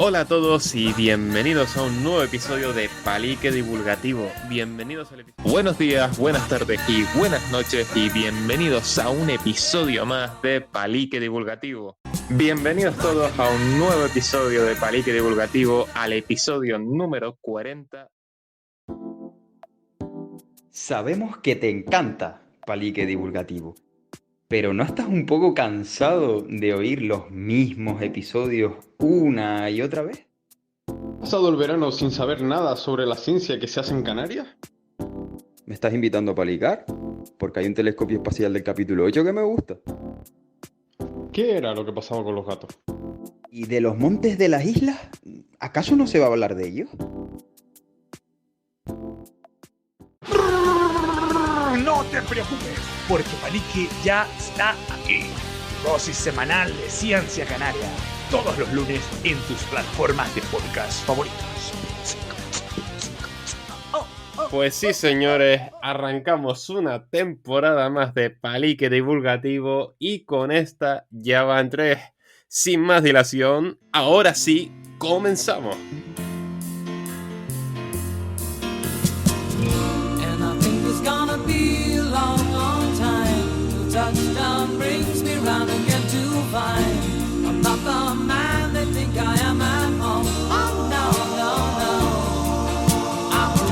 Hola a todos y bienvenidos a un nuevo episodio de Palique Divulgativo. Bienvenidos al episodio. Buenos días, buenas tardes y buenas noches y bienvenidos a un episodio más de Palique Divulgativo. Bienvenidos todos a un nuevo episodio de Palique Divulgativo, al episodio número 40. Sabemos que te encanta Palique Divulgativo, pero ¿no estás un poco cansado de oír los mismos episodios una y otra vez? ¿Has pasado el verano sin saber nada sobre la ciencia que se hace en Canarias? ¿Me estás invitando a palicar? Porque hay un telescopio espacial del capítulo 8 que me gusta. ¿Qué era lo que pasaba con los gatos? ¿Y de los montes de las islas? ¿Acaso no se va a hablar de ellos? No te preocupes, porque Palique ya está aquí. Dosis semanal de ciencia canaria. Todos los lunes en tus plataformas de podcast favoritos. Pues sí, señores, arrancamos una temporada más de Palique Divulgativo y con esta ya van 3. Sin más dilación, ahora sí, comenzamos. And I think it's gonna be a long, long time till touchdown brings me round again to find I'm not the man they think I am at home. Oh no, no, no, I'm a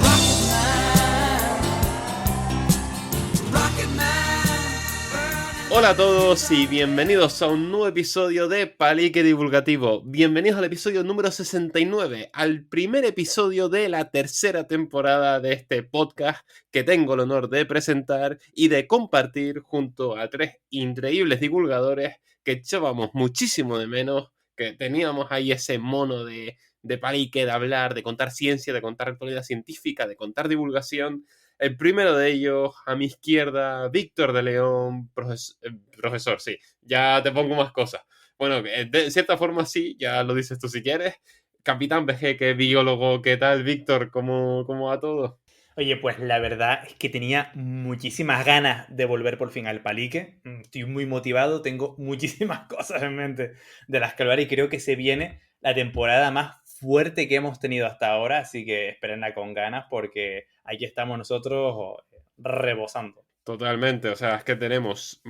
rocket man. Hola a todos y bienvenidos a un nuevo episodio de Palique Divulgativo. Bienvenidos al episodio número 69, al primer episodio de la tercera temporada de este podcast que tengo el honor de presentar y de compartir junto a 3 increíbles divulgadores que echábamos muchísimo de menos, que teníamos ahí ese mono de Palique, de hablar, de contar ciencia, de contar actualidad científica, de contar divulgación. El primero de ellos, a mi izquierda, Víctor de León, profesor, sí, ya te pongo más cosas. Bueno, de cierta forma sí, ya lo dices tú si quieres. Capitán BG, que es biólogo, ¿qué tal, Víctor? ¿Cómo va todo? Oye, pues la verdad es que tenía muchísimas ganas de volver por fin al Palique. Estoy muy motivado, tengo muchísimas cosas en mente de las que hablar y creo que se viene la temporada más fuerte que hemos tenido hasta ahora, así que espérenla con ganas porque aquí estamos nosotros rebosando. Totalmente, o sea, es que tenemos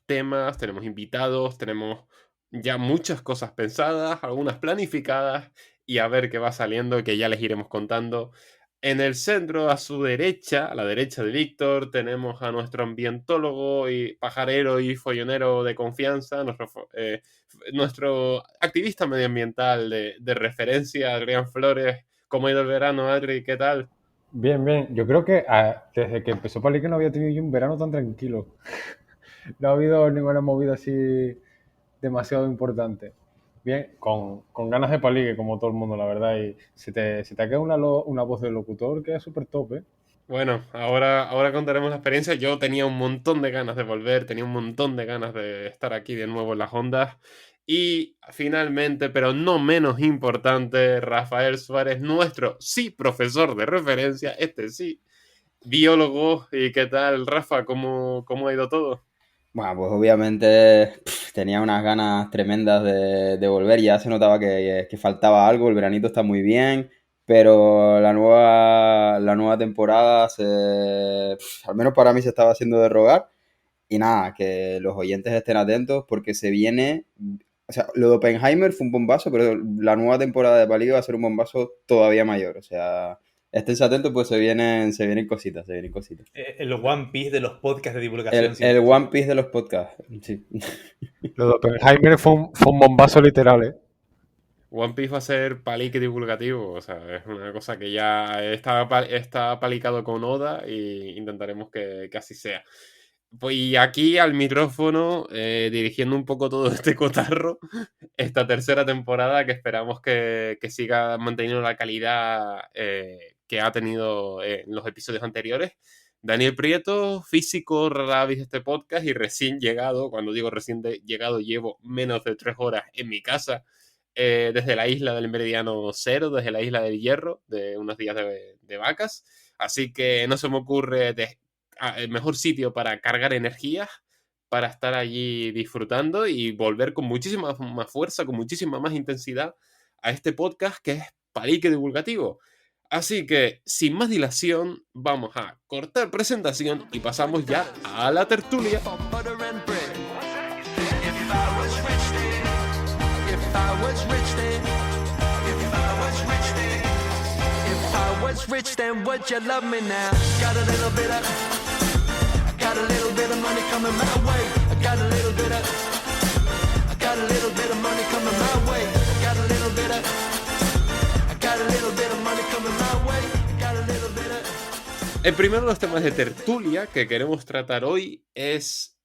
temas, tenemos invitados, tenemos ya muchas cosas pensadas, algunas planificadas y a ver qué va saliendo, que ya les iremos contando. En el centro, a su derecha, a la derecha de Víctor, tenemos a nuestro ambientólogo y pajarero y follonero de confianza, nuestro activista medioambiental de referencia, Adrián Flores. ¿Cómo ha ido el verano, Adri? ¿Qué tal? Bien, bien. Yo creo que desde que empezó Palique no había tenido yo un verano tan tranquilo. No ha habido ninguna movida así demasiado importante. Bien, con ganas de Palique, como todo el mundo, la verdad. Y se te queda una voz de locutor que es súper top, ¿eh? Bueno, ahora contaremos la experiencia. Yo tenía un montón de ganas de volver, tenía un montón de ganas de estar aquí de nuevo en las ondas. Y finalmente, pero no menos importante, Rafael Suárez, nuestro sí profesor de referencia, este sí, biólogo. ¿Y qué tal, Rafa? ¿Cómo ha ido todo? Bueno, pues obviamente tenía unas ganas tremendas de volver. Ya se notaba que faltaba algo. El veranito está muy bien, pero la nueva temporada, al menos para mí, se estaba haciendo de rogar. Y nada, que los oyentes estén atentos porque se viene... O sea, lo de Oppenheimer fue un bombazo, pero la nueva temporada de Palique va a ser un bombazo todavía mayor. O sea, esténse atentos, pues se vienen cositas, se vienen cositas. El One Piece de los podcasts de divulgación El científica. One Piece de los podcasts, sí. Lo de Oppenheimer fue un bombazo literal, ¿eh? One Piece va a ser palique divulgativo, o sea, es una cosa que ya está palicado con Oda y intentaremos que así sea. Pues y aquí al micrófono, dirigiendo un poco todo este cotarro, esta tercera temporada que esperamos que siga manteniendo la calidad que ha tenido en los episodios anteriores. Daniel Prieto, físico ravis de este podcast y recién llegado, cuando digo recién llegado, llevo menos de 3 horas en mi casa, desde la isla del Meridiano Cero, desde la isla del Hierro, de unos días de vacas. Así que no se me ocurre el mejor sitio para cargar energías, para estar allí disfrutando y volver con muchísima más fuerza, con muchísima más intensidad a este podcast que es Palique Divulgativo. Así que, sin más dilación, vamos a cortar presentación y pasamos ya a la tertulia. For butter and bread. If I was rich then, if I was rich then, if I was rich then, if I was rich then, would you love me now? Got a little bit of, I got a little bit of money coming my way. I got a little bit of, I got a little bit of money coming my way. I got a little bit of, I got a little bit of money coming my way. I got a little bit of. El primero de los temas de tertulia que queremos tratar hoy es...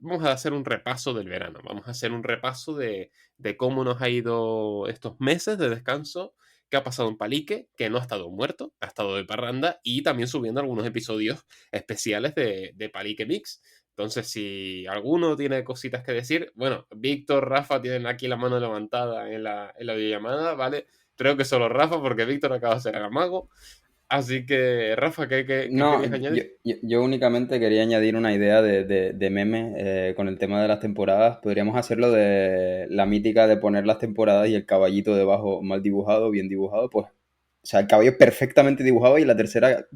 vamos a hacer un repaso del verano. Vamos a hacer un repaso de cómo nos ha ido estos meses de descanso, qué ha pasado en Palique, que no ha estado muerto, ha estado de parranda y también subiendo algunos episodios especiales de Palique Mix. Entonces, si alguno tiene cositas que decir, bueno, Víctor, Rafa tienen aquí la mano levantada en la videollamada, ¿vale? Creo que solo Rafa, porque Víctor acaba de ser el amago. Así que, Rafa, ¿qué No, querías añadir? yo únicamente quería añadir una idea de meme con el tema de las temporadas. Podríamos hacerlo de la mítica de poner las temporadas y el caballito debajo mal dibujado, bien dibujado. Pues, o sea, el caballo perfectamente dibujado y la tercera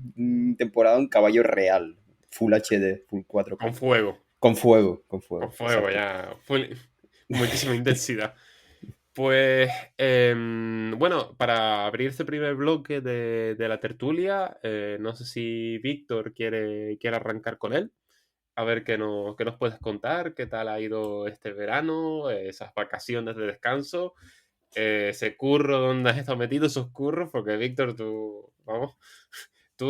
temporada un caballo real. Full HD, full 4K. Con fuego. Con fuego, con fuego. Con fuego, exacto. ya. Muchísima intensidad. Pues, bueno, para abrir este primer bloque de la tertulia, no sé si Víctor quiere arrancar con él. A ver qué nos puedes contar, qué tal ha ido este verano, esas vacaciones de descanso, ese curro donde has estado metido, esos curros, porque Víctor, tú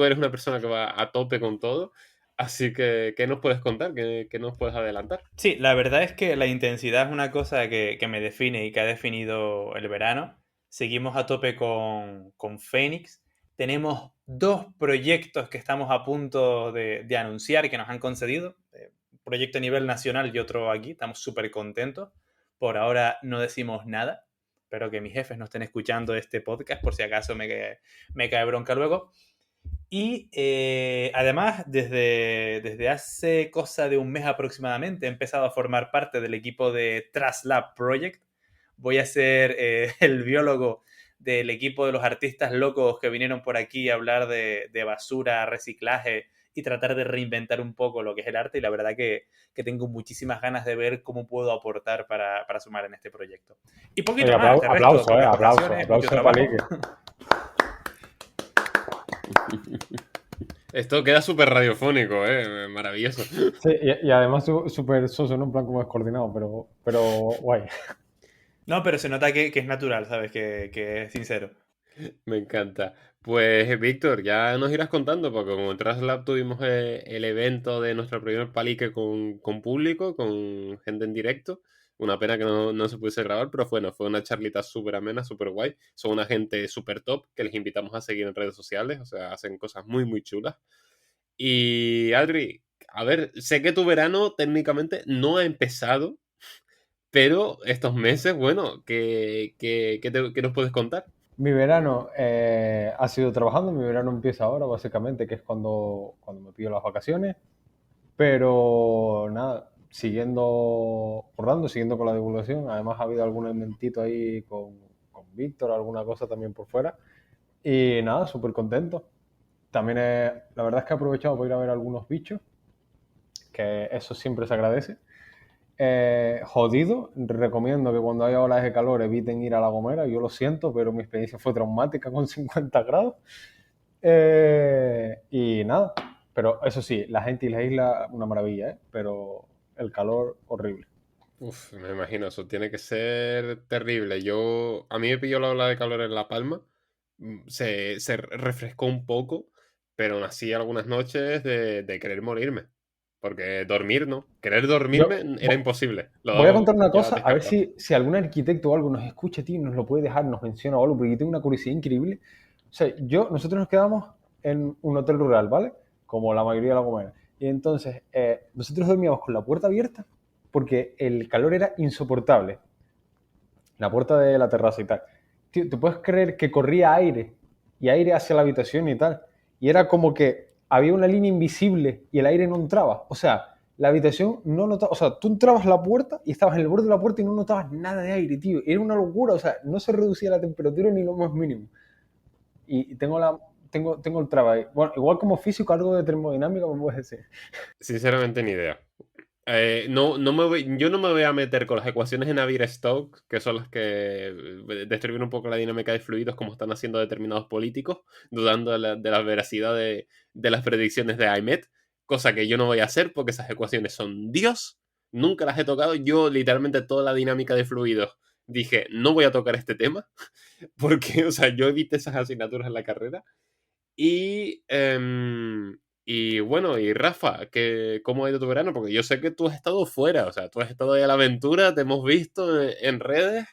eres una persona que va a tope con todo. Así que, ¿qué nos puedes contar? ¿Qué nos puedes adelantar? Sí, la verdad es que la intensidad es una cosa que me define y que ha definido el verano. Seguimos a tope con Phoenix. Tenemos 2 proyectos que estamos a punto de anunciar y que nos han concedido. Un proyecto a nivel nacional y otro aquí. Estamos súper contentos. Por ahora no decimos nada. Espero que mis jefes no estén escuchando este podcast por si acaso me cae bronca luego. Y además, desde hace cosa de un mes aproximadamente, he empezado a formar parte del equipo de TrashLab Project. Voy a ser el biólogo del equipo de los artistas locos que vinieron por aquí a hablar de basura, reciclaje y tratar de reinventar un poco lo que es el arte. Y la verdad que tengo muchísimas ganas de ver cómo puedo aportar para sumar en este proyecto. Y poquito Oye, más. de resto, aplauso, aplauso colaboraciones, mucho de trabajo. Palique. Esto queda súper radiofónico, maravilloso. Sí, y además súper soso, ¿no? En plan como descoordinado, pero guay. No, pero se nota que es natural, ¿sabes? Que es sincero. Me encanta. Pues, Víctor, ya nos irás contando, porque como en TrashLab tuvimos el evento de nuestro primer palique con público, con gente en directo. Una pena que no se pudiese grabar, pero bueno, fue una charlita súper amena, súper guay. Son una gente súper top que les invitamos a seguir en redes sociales, o sea, hacen cosas muy, muy chulas. Y Adri, a ver, sé que tu verano técnicamente no ha empezado, pero estos meses, bueno, ¿qué nos puedes contar? Mi verano ha sido trabajando, mi verano empieza ahora, básicamente, que es cuando me pido las vacaciones. Pero nada, siguiendo currando, siguiendo con la divulgación. Además ha habido algún eventito ahí con Víctor, alguna cosa también por fuera. Y nada, súper contento. También la verdad es que he aprovechado para ir a ver algunos bichos, que eso siempre se agradece. Jodido, recomiendo que cuando haya olas de calor eviten ir a La Gomera. Yo lo siento, pero mi experiencia fue traumática con 50 grados. Y nada, pero eso sí, la gente y la isla, una maravilla, ¿eh? Pero el calor, horrible. Uf, me imagino, eso tiene que ser terrible. A mí me pilló la ola de calor en La Palma, se refrescó un poco, pero aún así algunas noches de querer morirme. Porque dormir, ¿no? Querer dormirme era imposible. Voy a contar una Ya cosa, a ver descartado. si algún arquitecto o algo nos escucha, tío, nos lo puede dejar, nos menciona o algo, porque yo tengo una curiosidad increíble. O sea, nosotros nos quedamos en un hotel rural, ¿vale? Como la mayoría de La Gomera. Y entonces, nosotros dormíamos con la puerta abierta porque el calor era insoportable. La puerta de la terraza y tal. Tío, ¿te puedes creer que corría aire y aire hacia la habitación y tal? Y era como que había una línea invisible y el aire no entraba. O sea, la habitación no notaba, o sea, tú entrabas a la puerta y estabas en el borde de la puerta y no notabas nada de aire, tío. Era una locura, o sea, no se reducía la temperatura ni lo más mínimo. Y tengo el trabajo. Bueno, igual como físico, algo de termodinámica me puedes decir. Sinceramente, ni idea. Yo no me voy a meter con las ecuaciones de Navier-Stokes, que son las que describen un poco la dinámica de fluidos, como están haciendo determinados políticos, dudando de la veracidad de las predicciones de Aimet, cosa que yo no voy a hacer porque esas ecuaciones son Dios. Nunca las he tocado. Yo, literalmente, toda la dinámica de fluidos dije, no voy a tocar este tema, porque, o sea, yo evité esas asignaturas en la carrera. Y, y bueno, y Rafa, ¿cómo ha ido tu verano? Porque yo sé que tú has estado fuera, o sea, tú has estado ahí a la aventura, te hemos visto en redes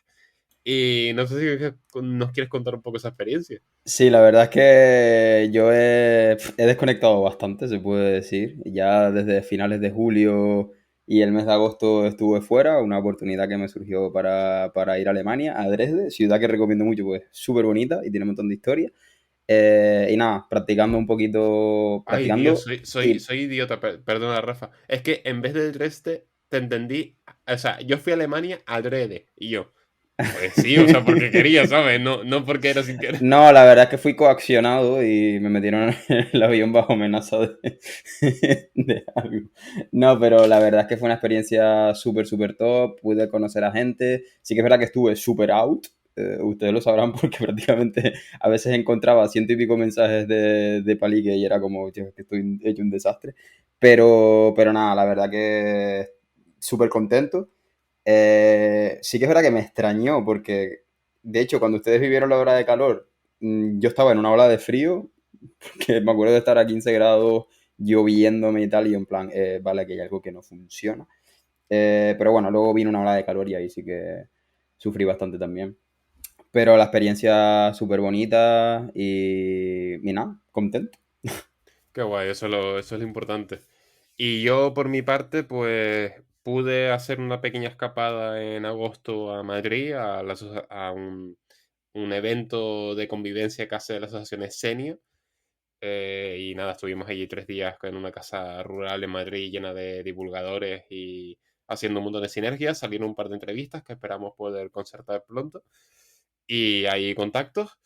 y no sé si nos quieres contar un poco esa experiencia. Sí, la verdad es que yo he desconectado bastante, se puede decir. Ya desde finales de julio y el mes de agosto estuve fuera, una oportunidad que me surgió para ir a Alemania, a Dresde, ciudad que recomiendo mucho, pues súper bonita y tiene un montón de historia. Y nada, practicando un poquito, Ay, Dios, practicando y soy idiota, perdona, Rafa. Es que en vez de Dresde, te entendí, o sea, yo fui a Alemania a Drede y yo, pues sí, o sea, porque quería, ¿sabes? No, no porque era sin querer. No, la verdad es que fui coaccionado y me metieron en el avión bajo amenaza de algo. No, pero la verdad es que fue una experiencia súper, súper top. Pude conocer a gente. Sí que es verdad que estuve súper out. Ustedes lo sabrán porque prácticamente a veces encontraba ciento y pico mensajes de Palique y era como, "Tío, es que estoy hecho un desastre". Pero nada, la verdad que súper contento. Sí que es verdad que me extrañó porque, de hecho, cuando ustedes vivieron la ola de calor, yo estaba en una ola de frío, porque me acuerdo de estar a 15 grados lloviéndome y tal, y en plan, vale, que hay algo que no funciona. Pero bueno, luego vino una ola de calor y ahí sí que sufrí bastante también. Pero la experiencia súper bonita y nada, contento. Qué guay, eso es lo importante. Y yo, por mi parte, pues pude hacer una pequeña escapada en agosto a Madrid, a un evento de convivencia que hace la asociación Escenio. Y nada, estuvimos allí 3 días en una casa rural en Madrid llena de divulgadores y haciendo un montón de sinergias. Salieron un par de entrevistas que esperamos poder concertar pronto. Y hay contactos.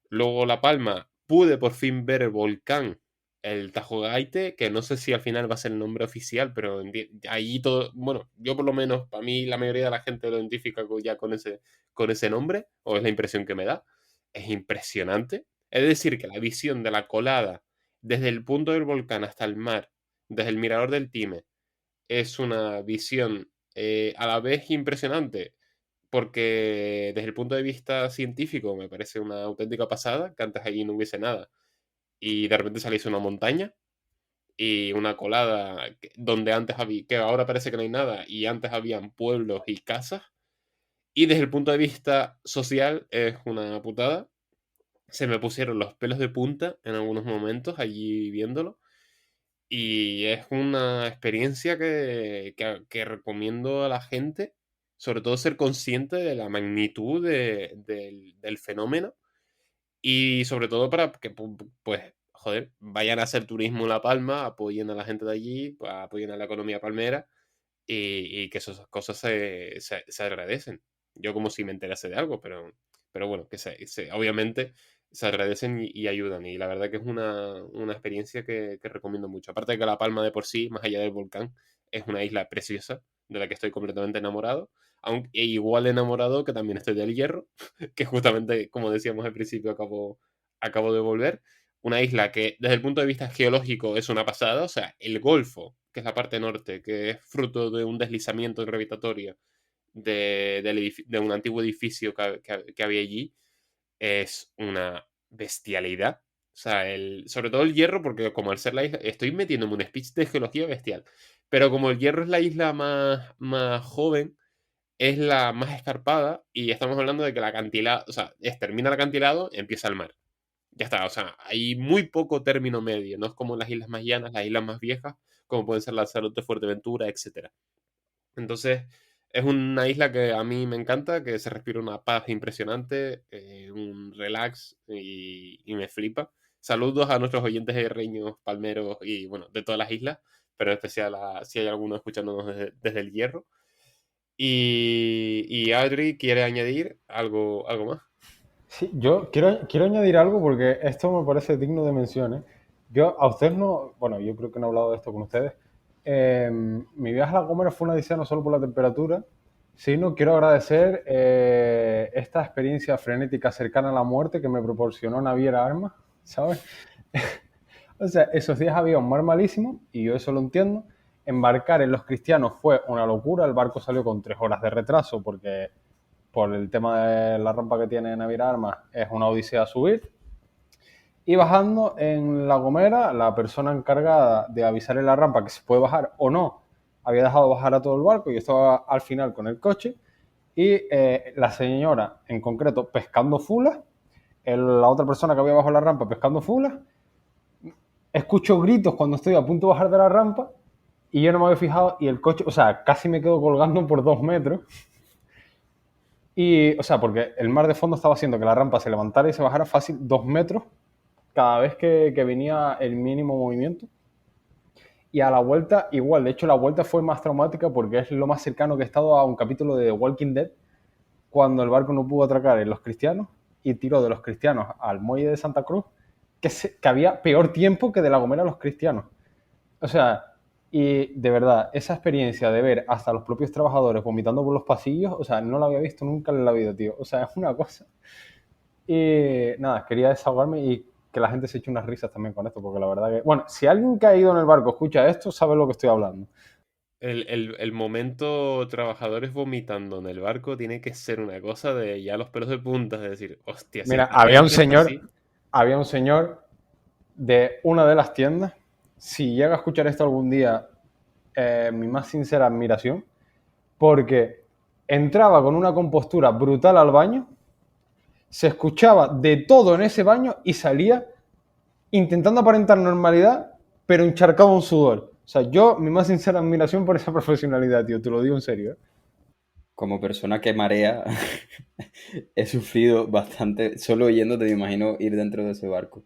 Luego La Palma, pude por fin ver el volcán, el Tajo Gaite, que no sé si al final va a ser el nombre oficial, pero ahí todo, bueno, yo por lo menos, para mí la mayoría de la gente lo identifica ya con ese nombre, o es la impresión que me da. Es impresionante. Es decir, que la visión de la colada desde el punto del volcán hasta el mar, desde el mirador del Time, es una visión a la vez impresionante, porque desde el punto de vista científico me parece una auténtica pasada, que antes allí no hubiese nada, y de repente saliese una montaña y una colada donde antes había, que ahora parece que no hay nada, y antes habían pueblos y casas, y desde el punto de vista social es una putada. Se me pusieron los pelos de punta en algunos momentos allí viéndolo. Y es una experiencia que recomiendo a la gente, sobre todo ser consciente de la magnitud del fenómeno y sobre todo para que, pues, joder, vayan a hacer turismo en La Palma, apoyen a la gente de allí, pues, apoyen a la economía palmera y que esas cosas se agradecen. Yo como si me enterase de algo, pero bueno, que obviamente se agradecen y ayudan. Y la verdad que es una experiencia que recomiendo mucho. Aparte de que La Palma de por sí, más allá del volcán, es una isla preciosa de la que estoy completamente enamorado. Aunque igual enamorado que también estoy del Hierro, que justamente, como decíamos al principio, acabo de volver. Una isla que desde el punto de vista geológico es una pasada, o sea, el Golfo, que es la parte norte, que es fruto de un deslizamiento gravitatorio de un antiguo edificio que había allí, es una bestialidad. O sea, sobre todo el Hierro, porque como al ser la isla, estoy metiéndome un speech de geología bestial, pero como el Hierro es la isla más joven, es la más escarpada y estamos hablando de que la acantilado, o sea, termina el acantilado, empieza el mar. Ya está, o sea, hay muy poco término medio, no es como las islas más llanas, las islas más viejas, como pueden ser Lanzarote, Fuerteventura, etcétera. Entonces, es una isla que a mí me encanta, que se respira una paz impresionante, un relax y me flipa. Saludos a nuestros oyentes de Reños, Palmeros y, bueno, de todas las islas, pero en especial si hay alguno escuchándonos desde el Hierro. Y Adri quiere añadir algo más. Sí, yo quiero añadir algo porque esto me parece digno de mención, ¿eh? Yo a ustedes no, bueno, yo creo que no he hablado de esto con ustedes. Mi viaje a La Gomera fue una odisea no solo por la temperatura, sino quiero agradecer esta experiencia frenética cercana a la muerte que me proporcionó Naviera Armas, ¿sabes? O sea, esos días había un mar malísimo y yo eso lo entiendo. Embarcar en Los Cristianos fue una locura, el barco salió con 3 horas de retraso porque por el tema de la rampa que tiene Naviera Armas, es una odisea subir. Y bajando en La Gomera, la persona encargada de avisar en la rampa que se puede bajar o no, había dejado bajar a todo el barco y estaba al final con el coche. Y la señora, en concreto, pescando fulas, la otra persona que había bajado la rampa pescando fulas, escucho gritos cuando estoy a punto de bajar de la rampa y yo no me había fijado y el coche, o sea, casi me quedo colgando por 2 metros. Y, o sea, porque el mar de fondo estaba haciendo que la rampa se levantara y se bajara fácil 2 metros cada vez que venía el mínimo movimiento. Y a la vuelta, igual. De hecho, la vuelta fue más traumática porque es lo más cercano que he estado a un capítulo de The Walking Dead, cuando el barco no pudo atracar en Los Cristianos y tiró de Los Cristianos al muelle de Santa Cruz, que había peor tiempo que de La Gomera a Los Cristianos. O sea, y de verdad, esa experiencia de ver hasta los propios trabajadores vomitando por los pasillos, o sea, no la había visto nunca en la vida, tío. O sea, es una cosa. Y nada, quería desahogarme y que la gente se eche unas risas también con esto, porque la verdad que... Bueno, si alguien que ha ido en el barco escucha esto, sabe lo que estoy hablando. El momento trabajadores vomitando en el barco tiene que ser una cosa de ya los pelos de punta, de decir, hostia, Mira, si la gente está había un señor de una de las tiendas. Si llega a escuchar esto algún día, mi más sincera admiración, porque entraba con una compostura brutal al baño, se escuchaba de todo en ese baño y salía intentando aparentar normalidad, pero encharcado en sudor. O sea, yo, mi más sincera admiración por esa profesionalidad, tío, te lo digo en serio, ¿eh? Como persona que marea, he sufrido bastante, solo oyéndote me imagino ir dentro de ese barco.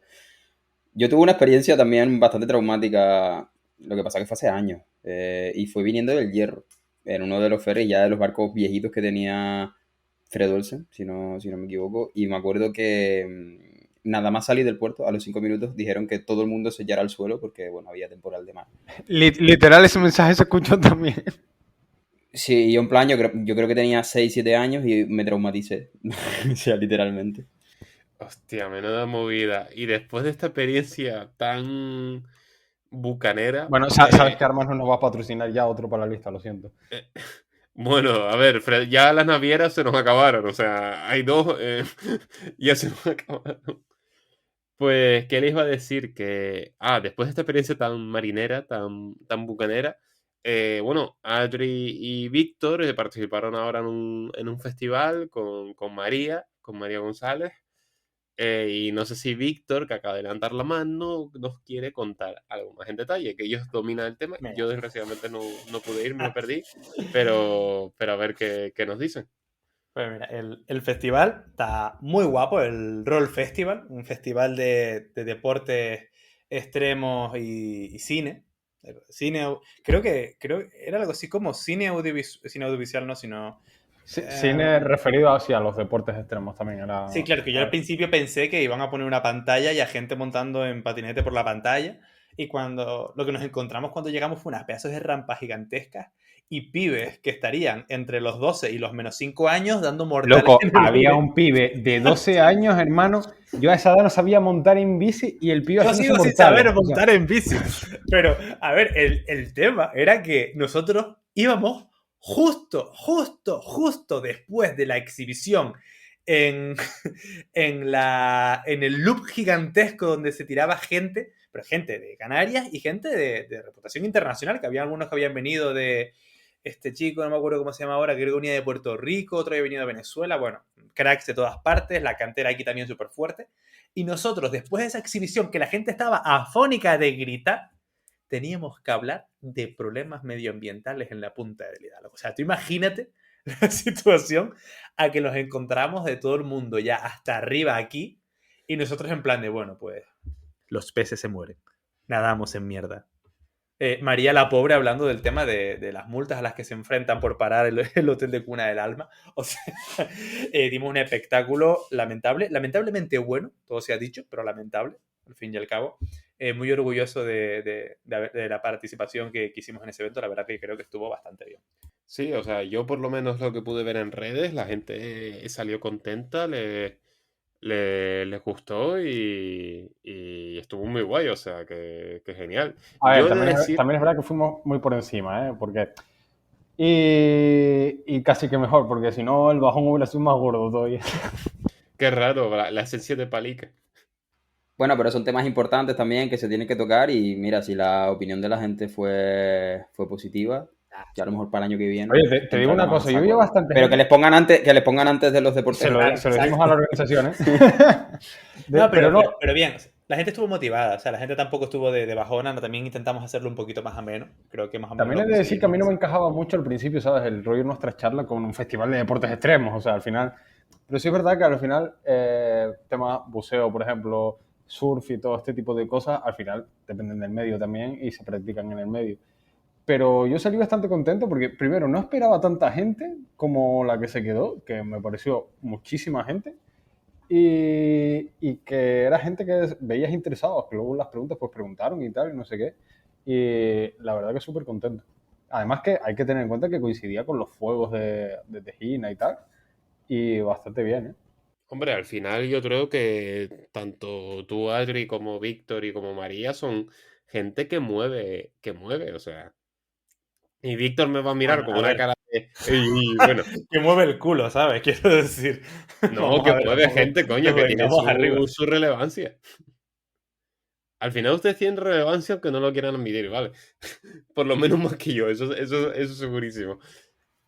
Yo tuve una experiencia también bastante traumática, lo que pasa que fue hace años, y fue viniendo del Hierro, en uno de los ferries ya de los barcos viejitos que tenía Fred Olsen, si no me equivoco, y me acuerdo que nada más salir del puerto, a los 5 minutos dijeron que todo el mundo se echará al suelo porque, bueno, había temporal de mar. Literal, ese mensaje se escuchó también. Sí, yo en plan, yo creo que tenía 6, 7 años y me traumaticé, o sea, literalmente. Hostia, menuda movida. Y después de esta experiencia tan bucanera... Bueno, sabes que Armas no nos va a patrocinar ya otro para la lista, lo siento. Bueno, a ver, Fred, ya las navieras se nos acabaron, o sea, hay 2, ya se nos acabaron. Pues, ¿qué les iba a decir? Que, después de esta experiencia tan marinera, tan bucanera, bueno, Adri y Víctor participaron ahora en un festival con María González. Y no sé si Víctor, que acaba de levantar la mano, nos quiere contar algo más en detalle, que ellos dominan el tema. Mira. Yo desgraciadamente no pude ir, me lo perdí, pero a ver qué nos dicen. Pues mira, el festival está muy guapo, el Roll Festival, un festival de deportes extremos y cine. Creo que era algo así como cine audiovisual, no, sino... Cine referido a los deportes extremos también. Era... Sí, claro, que yo al principio pensé que iban a poner una pantalla y a gente montando en patinete por la pantalla. Y lo que nos encontramos cuando llegamos fue unas pedazos de rampas gigantescas y pibes que estarían entre los 12 y los menos 5 años dando mortales. Loco, había un pibe de 12 años, hermano. Yo a esa edad no sabía montar en bici y el pibe Yo haciendo sigo sin mortales. saber montar en bici. Pero, a ver, el tema era que nosotros íbamos justo después de la exhibición en el loop gigantesco donde se tiraba gente, pero gente de Canarias y gente de reputación internacional, que había algunos que habían venido de este chico, no me acuerdo cómo se llama ahora, creo que venía de Puerto Rico, otro había venido de Venezuela, bueno, cracks de todas partes, la cantera aquí también súper fuerte. Y nosotros, después de esa exhibición, que la gente estaba afónica de gritar, teníamos que hablar de problemas medioambientales en la punta del Hidalgo. O sea, tú imagínate la situación a que nos encontramos de todo el mundo ya hasta arriba aquí y nosotros en plan de, bueno, pues los peces se mueren. Nadamos en mierda. María la Pobre hablando del tema de las multas a las que se enfrentan por parar el hotel de Cuna del Alma. O sea, dimos un espectáculo lamentable, lamentablemente bueno, todo se ha dicho, pero lamentable, al fin y al cabo. Muy orgulloso de la participación que hicimos en ese evento, la verdad que creo que estuvo bastante bien. Sí, o sea, yo por lo menos lo que pude ver en redes, la gente salió contenta, les gustó y estuvo muy guay, o sea, que genial. A ver, Yo he de decir, también es verdad que fuimos muy por encima, ¿eh? Porque... Y casi que mejor, porque si no el bajón hubiera sido más gordo todavía. qué raro, la esencia de Palique. Bueno, pero son temas importantes también que se tienen que tocar y mira, si la opinión de la gente fue positiva, ya a lo mejor para el año que viene Oye, te digo una entrará más cosa, a yo vi saco. bastante Pero gente... que les pongan antes de los deportes. Se lo decimos a la organización, ¿eh? No, Pero no, pero bien, la gente estuvo motivada, o sea, la gente tampoco estuvo de bajona, ¿no? También intentamos hacerlo un poquito más ameno, creo que más o menos también lo he de decir que a mí no me conseguimos. encajaba mucho al principio, ¿sabes? El rollo de nuestra charla con un festival de deportes extremos, o sea, al final... Pero sí es verdad que al final, temas buceo, por ejemplo, surf y todo este tipo de cosas, al final dependen del medio también y se practican en el medio. Pero yo salí bastante contento porque, primero, no esperaba tanta gente como la que se quedó, que me pareció muchísima gente, y que era gente que veías interesados, que luego las preguntas pues preguntaron y tal, y no sé qué. Y la verdad que súper contento. Además que hay que tener en cuenta que coincidía con los fuegos de Tejina y tal, y bastante bien, ¿eh? Hombre, al final yo creo que tanto tú, Adri, como Víctor y como María son gente que mueve, o sea. Y Víctor me va a mirar Bueno, con a una ver, cara de... "Ey, bueno, que mueve el culo, ¿sabes? Quiero decir, no, vamos a que ver, mueve tampoco gente, coño, nos que tiene vengamos arriba. su relevancia. Al final ustedes tienen relevancia aunque no lo quieran admitir, ¿vale? Por lo menos más que yo, eso segurísimo.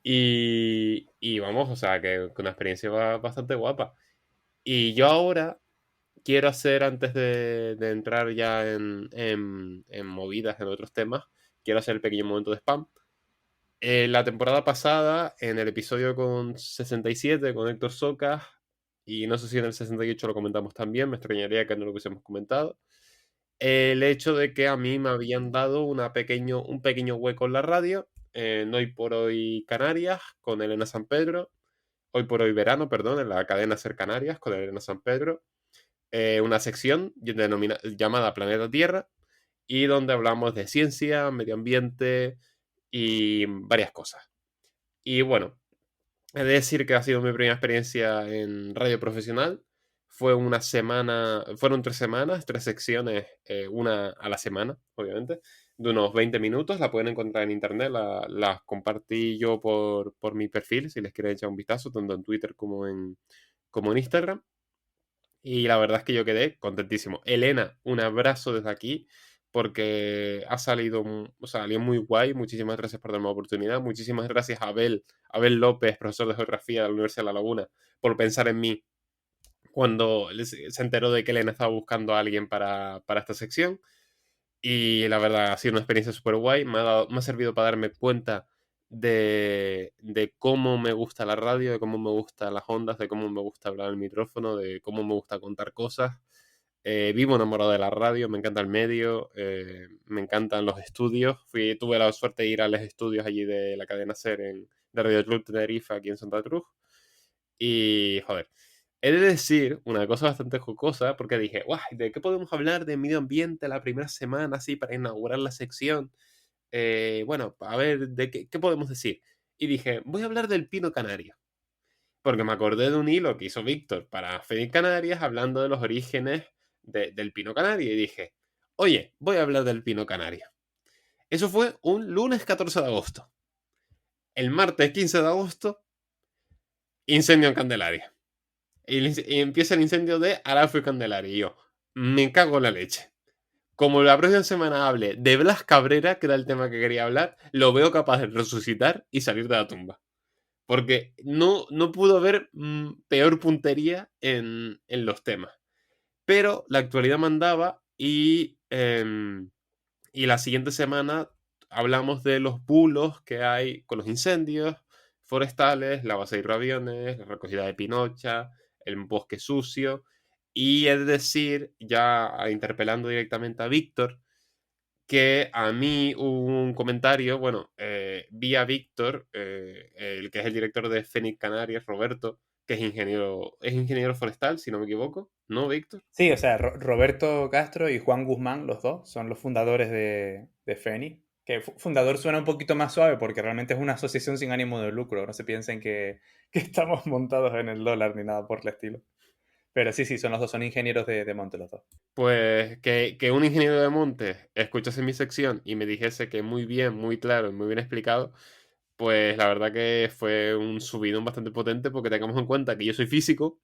Y vamos, o sea, que una experiencia bastante guapa. Y yo ahora quiero hacer, antes de entrar ya en movidas, en otros temas, quiero hacer el pequeño momento de spam. La temporada pasada, en el episodio con 67, con Héctor Socas, y no sé si en el 68 lo comentamos también, me extrañaría que no lo hubiésemos comentado, el hecho de que a mí me habían dado un pequeño hueco en la radio, en Hoy por Hoy Canarias, con Elena San Pedro, Hoy por Hoy Verano, perdón, en la cadena Ser Canarias, con Elena San Pedro, una sección llamada Planeta Tierra, y donde hablamos de ciencia, medio ambiente y varias cosas. Y bueno, he de decir que ha sido mi primera experiencia en radio profesional. Fueron 3 semanas, 3 secciones, una a la semana, obviamente, de unos 20 minutos. La pueden encontrar en internet, las compartí yo por mi perfil, si les quieren echar un vistazo, tanto en Twitter como en Instagram. Y la verdad es que yo quedé contentísimo. Elena, un abrazo desde aquí, porque ha salido, o sea, salió muy guay. Muchísimas gracias por darme la oportunidad. Muchísimas gracias a Abel López, profesor de geografía de la Universidad de La Laguna, por pensar en mí cuando se enteró de que Elena estaba buscando a alguien para esta sección. Y la verdad, ha sido una experiencia súper guay. Me ha servido para darme cuenta de cómo me gusta la radio, de cómo me gustan las ondas, de cómo me gusta hablar al micrófono, de cómo me gusta contar cosas. Vivo enamorado de la radio, me encanta el medio, me encantan los estudios. Tuve la suerte de ir a los estudios allí de la cadena SER de Radio Club Tenerife, aquí en Santa Cruz. Y, joder, he de decir una cosa bastante jocosa, porque dije, guau, ¿de qué podemos hablar de medio ambiente la primera semana, así, para inaugurar la sección? Bueno, a ver, ¿de qué podemos decir? Y dije, voy a hablar del pino canario. Porque me acordé de un hilo que hizo Víctor para Feliz Canarias hablando de los orígenes del pino canario. Y dije, oye, voy a hablar del pino canario. Eso fue un lunes 14 de agosto. El martes 15 de agosto, incendio en Candelaria. Y empieza el incendio de Arafo y Candelaria. Y yo, me cago en la leche. Como la próxima semana hable de Blas Cabrera, que era el tema que quería hablar, lo veo capaz de resucitar y salir de la tumba. Porque no pudo haber peor puntería en los temas. Pero la actualidad mandaba y la siguiente semana hablamos de los bulos que hay con los incendios forestales, la base de hidroaviones, la recogida de pinocha, el bosque sucio. Y es decir, ya interpelando directamente a Víctor, que a mí hubo un comentario, bueno, vi a Víctor, el que es el director de Fenix Canarias, Roberto, que es ingeniero forestal, si no me equivoco, ¿no, Víctor? Sí, o sea, Roberto Castro y Juan Guzmán, los dos, son los fundadores de FENI. Que fundador suena un poquito más suave porque realmente es una asociación sin ánimo de lucro. No se piensen que estamos montados en el dólar ni nada por el estilo. Pero sí, son los dos, son ingenieros de monte los dos. Pues que un ingeniero de montes escuchase mi sección y me dijese que muy bien, muy claro y muy bien explicado, pues la verdad que fue un subidón bastante potente porque tengamos en cuenta que yo soy físico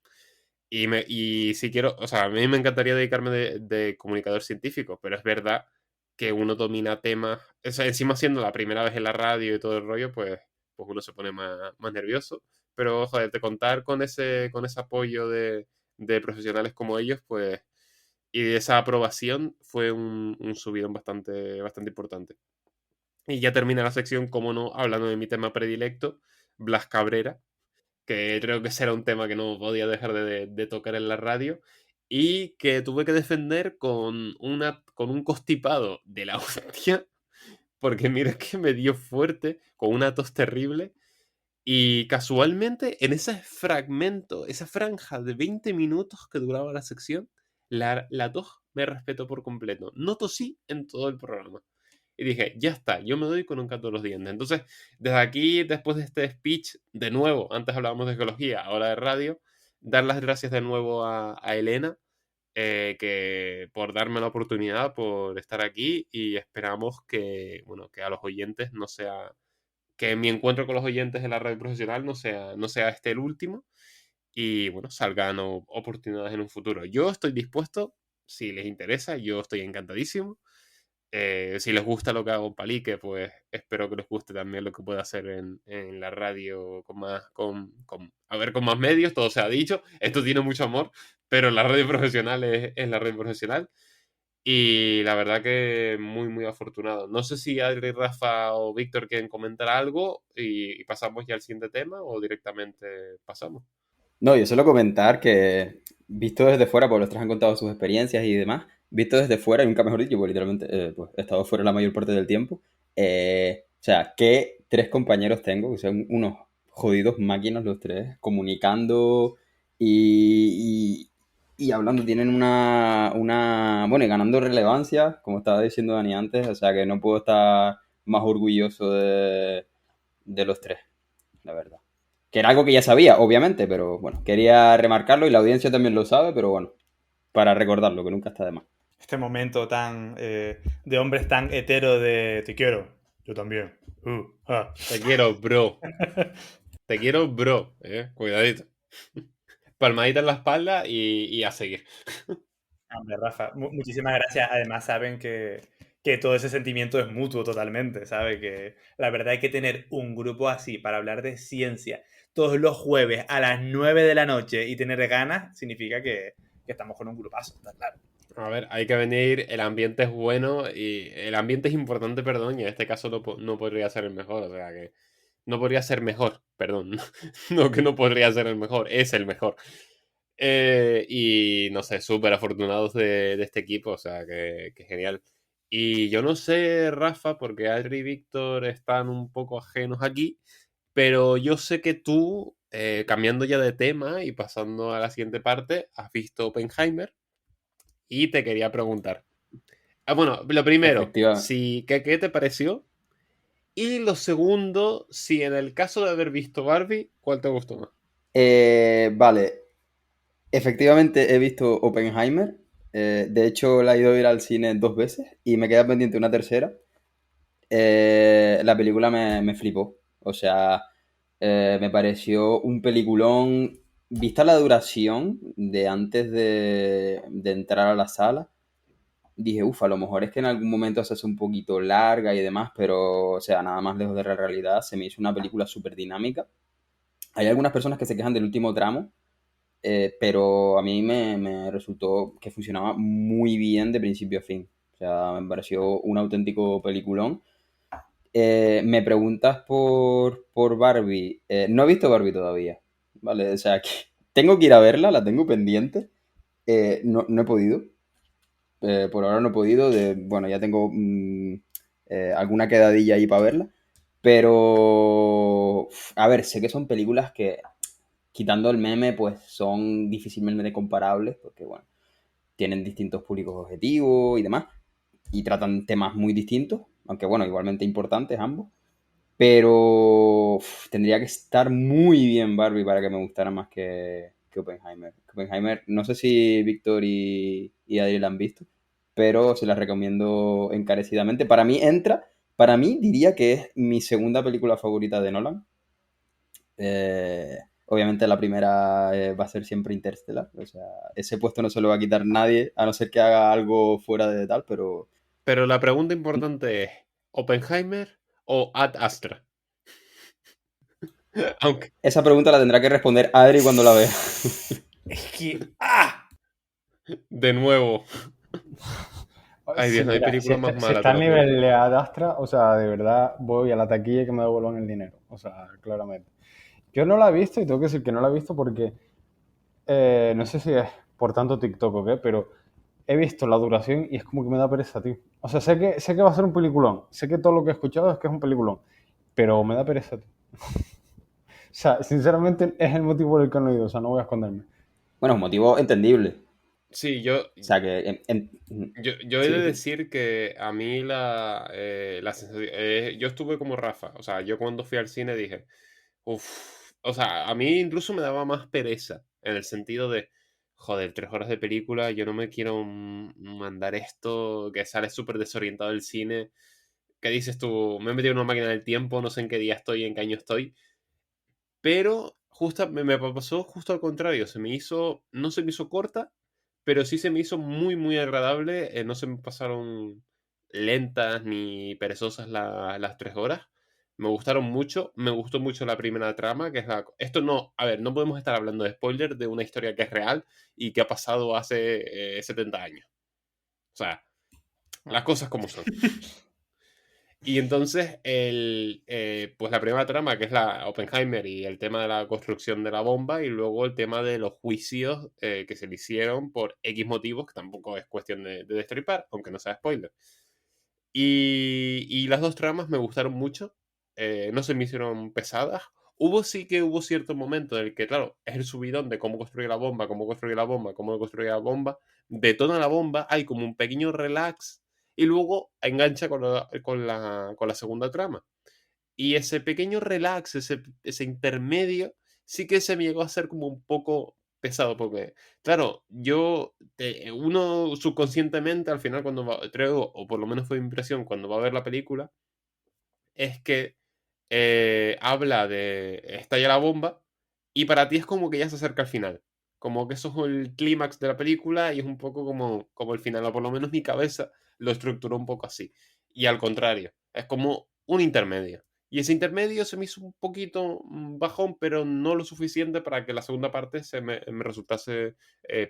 y si quiero, o sea, a mí me encantaría dedicarme de comunicador científico, pero es verdad que uno domina temas, o sea, encima siendo la primera vez en la radio y todo el rollo, pues uno se pone más nervioso. Pero, joder, de contar con ese apoyo de profesionales como ellos, pues, y de esa aprobación fue un subidón bastante importante. Y ya termina la sección, como no, hablando de mi tema predilecto, Blas Cabrera, que creo que ese era un tema que no podía dejar de tocar en la radio y que tuve que defender con un constipado de la hostia, porque mira que me dio fuerte, con una tos terrible, y casualmente en ese fragmento, esa franja de 20 minutos que duraba la sección, la tos me respetó por completo. No tosí en todo el programa. Y dije, ya está, yo me doy con un canto de los dientes. Entonces, desde aquí, después de este speech, de nuevo, antes hablábamos de geología, ahora de radio, dar las gracias de nuevo a Elena, que por darme la oportunidad, por estar aquí, y esperamos que, bueno, que a los oyentes no sea, que mi encuentro con los oyentes de la radio profesional no sea este el último, y bueno, salgan oportunidades en un futuro. Yo estoy dispuesto, si les interesa, yo estoy encantadísimo. Si les gusta lo que hago en Palique, pues espero que les guste también lo que pueda hacer en la radio con más medios, todo se ha dicho. Esto tiene mucho amor, pero la radio profesional es la radio profesional. Y la verdad que muy afortunado. No sé si Adri, Rafa o Víctor quieren comentar algo y pasamos ya al siguiente tema o directamente pasamos. No, yo suelo comentar que, visto desde fuera, pues los tres han contado sus experiencias y demás, visto desde fuera, y nunca mejor dicho, pues literalmente pues, he estado fuera la mayor parte del tiempo, o sea, ¿qué tres compañeros tengo? Que son unos jodidos máquinas los tres, comunicando y hablando, tienen bueno, y ganando relevancia, como estaba diciendo Dani antes, o sea, que no puedo estar más orgulloso de los tres, la verdad. Que era algo que ya sabía, obviamente, pero bueno, quería remarcarlo y la audiencia también lo sabe, pero bueno, para recordarlo, que nunca está de más. Este momento tan de hombres tan hetero de te quiero, yo también. Te quiero, bro. Te quiero, bro. Cuidadito. Palmadita en la espalda y a seguir. Hombre, Rafa, muchísimas gracias. Además, saben que todo ese sentimiento es mutuo totalmente, ¿sabe? Que la verdad hay que tener un grupo así para hablar de ciencia todos los jueves a las 9 de la noche y tener ganas, significa que estamos con un grupazo, está claro. A ver, hay que venir, el ambiente es bueno y el ambiente es importante, perdón, y en este caso no podría ser el mejor, o sea que no podría ser mejor, perdón, no que no podría ser el mejor, es el mejor. Y no sé, súper afortunados de este equipo, o sea que genial. Y yo no sé, Rafa, porque Adri y Víctor están un poco ajenos aquí, pero yo sé que tú, cambiando ya de tema y pasando a la siguiente parte, has visto Oppenheimer. Y te quería preguntar. Bueno, lo primero, Efectivamente. ¿qué te pareció? Y lo segundo, si en el caso de haber visto Barbie, ¿cuál te gustó más? Vale, efectivamente he visto Oppenheimer. De hecho, la he ido a ir al cine 2 veces y me queda pendiente una tercera. La película me flipó. O sea, me pareció un peliculón. Vista la duración de antes de entrar a la sala, dije, uff, a lo mejor es que en algún momento se hace un poquito larga y demás, pero, o sea, nada más lejos de la realidad, se me hizo una película súper dinámica. Hay algunas personas que se quejan del último tramo, pero a mí me resultó que funcionaba muy bien de principio a fin. O sea, me pareció un auténtico peliculón. Me preguntas por Barbie. No he visto Barbie todavía, ¿vale? O sea, que tengo que ir a verla, la tengo pendiente. No he podido. por ahora no he podido. Bueno, ya tengo alguna quedadilla ahí para verla. Pero, a ver, sé que son películas que, quitando el meme, pues son difícilmente comparables, porque, bueno, tienen distintos públicos objetivos y demás, y tratan temas muy distintos, aunque, bueno, igualmente importantes ambos. Pero tendría que estar muy bien Barbie para que me gustara más que Oppenheimer. Oppenheimer, no sé si Víctor y Adri la han visto, pero se las recomiendo encarecidamente. Para mí diría que es mi segunda película favorita de Nolan. Obviamente la primera va a ser siempre Interstellar. O sea, ese puesto no se lo va a quitar nadie, a no ser que haga algo fuera de tal, pero Pero la pregunta importante es, ¿Oppenheimer o Ad Astra? Aunque, esa pregunta la tendrá que responder Adri cuando la vea. Es que. ¡Ah! de nuevo, ay Sí, Dios, no hay mira, si película más está, si mala, está te al lo juro. nivel de Ad Astra, o sea, de verdad voy a la taquilla y que me devuelvan el dinero. O sea, claramente. Yo no la he visto y tengo que decir que no la he visto porque no sé si es por tanto TikTok o qué, pero he visto la duración y es como que me da pereza, tío. O sea, sé que va a ser un peliculón. Sé que todo lo que he escuchado es que es un peliculón. Pero me da pereza, tío. O sea, sinceramente es el motivo por el que no he ido. O sea, no voy a esconderme. Bueno, es un motivo entendible. Sí, O sea, que... yo he de sí, sí. decir que a mí la sensación... yo estuve como Rafa, o sea, yo cuando fui al cine dije, uff, o sea, a mí incluso me daba más pereza, en el sentido de, joder, 3 horas de película, yo no me quiero mandar esto, que sale súper desorientado el cine. ¿Qué dices tú? Me he metido en una máquina del tiempo, no sé en qué día estoy, en qué año estoy. Pero justo, me pasó justo al contrario. No se me hizo corta, pero sí se me hizo muy, muy agradable. No se me pasaron lentas ni perezosas las 3 horas. Me gustaron mucho. Me gustó mucho la primera trama, que es la... Esto no, a ver, no podemos estar hablando de spoiler de una historia que es real y que ha pasado hace 70 años. O sea, las cosas como son. Y entonces, pues la primera trama, que es la Oppenheimer y el tema de la construcción de la bomba, y luego el tema de los juicios que se le hicieron por X motivos, que tampoco es cuestión de destripar, aunque no sea spoiler. Y las dos tramas me gustaron mucho, no se me hicieron pesadas. Hubo cierto momento en el que, claro, es el subidón de cómo construir la bomba, cómo construir la bomba, cómo construir la bomba. Detona la bomba, hay como un pequeño relax y luego engancha con la segunda trama. Y ese pequeño relax, ese intermedio, sí que se me llegó a hacer como un poco pesado, porque, claro, uno subconscientemente al final cuando va, creo, o por lo menos fue mi impresión cuando va a ver la película, es que habla de estalla la bomba y para ti es como que ya se acerca al final. Como que eso es el clímax de la película y es un poco como el final, o por lo menos mi cabeza lo estructuró un poco así. Y al contrario, es como un intermedio. Y ese intermedio se me hizo un poquito bajón, pero no lo suficiente para que la segunda parte me resultase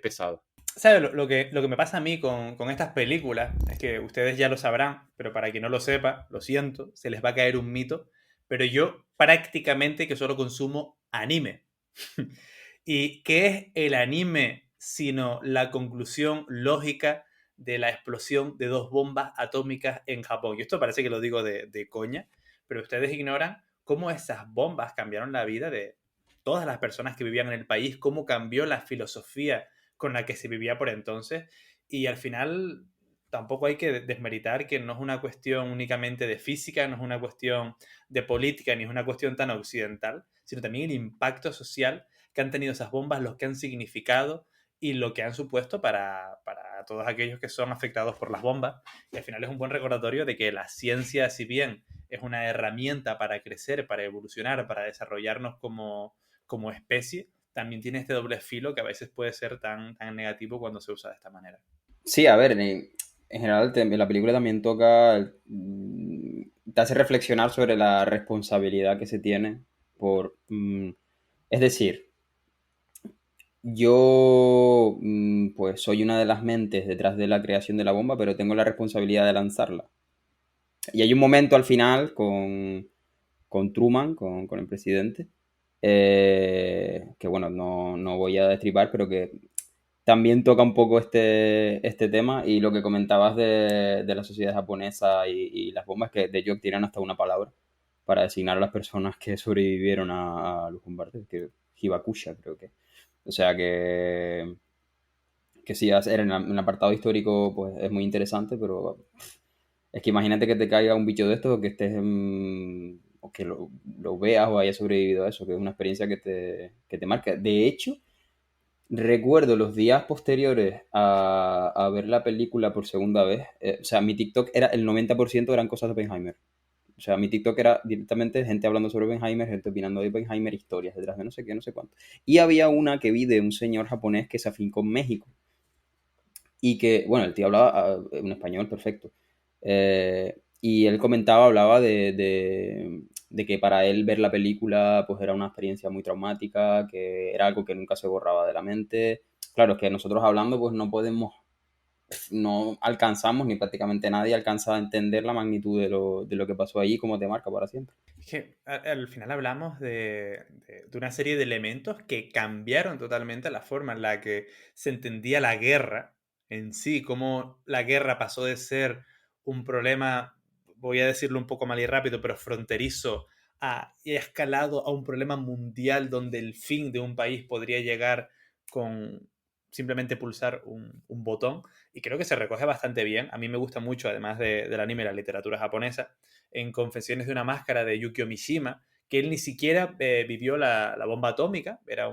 pesada. ¿Sabes? Lo que me pasa a mí con estas películas es que ustedes ya lo sabrán, pero para quien no lo sepa, lo siento, se les va a caer un mito, pero yo prácticamente que solo consumo anime. ¿Y qué es el anime sino la conclusión lógica de la explosión de 2 bombas atómicas en Japón? Y esto parece que lo digo de coña, pero ustedes ignoran cómo esas bombas cambiaron la vida de todas las personas que vivían en el país, cómo cambió la filosofía con la que se vivía por entonces. Y al final tampoco hay que desmeritar que no es una cuestión únicamente de física, no es una cuestión de política, ni es una cuestión tan occidental, sino también el impacto social que han tenido esas bombas, lo que han significado y lo que han supuesto para todos aquellos que son afectados por las bombas. Y al final es un buen recordatorio de que la ciencia, si bien es una herramienta para crecer, para evolucionar, para desarrollarnos como especie, también tiene este doble filo que a veces puede ser tan negativo cuando se usa de esta manera. Sí, a ver, en general la película también toca, te hace reflexionar sobre la responsabilidad que se tiene por... es decir, yo pues soy una de las mentes detrás de la creación de la bomba, pero tengo la responsabilidad de lanzarla. Y hay un momento al final con Truman, con el presidente, que bueno, no voy a destripar, pero que también toca un poco este tema, y lo que comentabas de la sociedad japonesa y las bombas, que de hecho tienen hasta una palabra para designar a las personas que sobrevivieron a los bombardeos, que Hibakusha creo que. O sea que sí, en el apartado histórico pues es muy interesante, pero es que imagínate que te caiga un bicho de estos, o que estés o que lo veas o hayas sobrevivido a eso, que es una experiencia que te marca. De hecho, recuerdo los días posteriores a ver la película por segunda vez. O sea, mi TikTok era el 90% eran cosas de Oppenheimer. O sea, mi TikTok era directamente gente hablando sobre Oppenheimer, gente opinando de Oppenheimer, historias detrás de no sé qué, no sé cuánto. Y había una que vi de un señor japonés que se afincó en México y que, bueno, el tío hablaba un español perfecto. Y él hablaba de que para él ver la película pues era una experiencia muy traumática, que era algo que nunca se borraba de la mente. Claro, es que nosotros hablando pues no alcanzamos, ni prácticamente nadie alcanza a entender la magnitud de lo que pasó allí, como te marca para siempre. Es que al final hablamos de una serie de elementos que cambiaron totalmente la forma en la que se entendía la guerra en sí, cómo la guerra pasó de ser un problema, voy a decirlo un poco mal y rápido, pero fronterizo, y ha escalado a un problema mundial donde el fin de un país podría llegar con simplemente pulsar un botón. Y creo que se recoge bastante bien. A mí me gusta mucho, además del anime y la literatura japonesa, en Confesiones de una máscara de Yukio Mishima, que él ni siquiera vivió la bomba atómica, era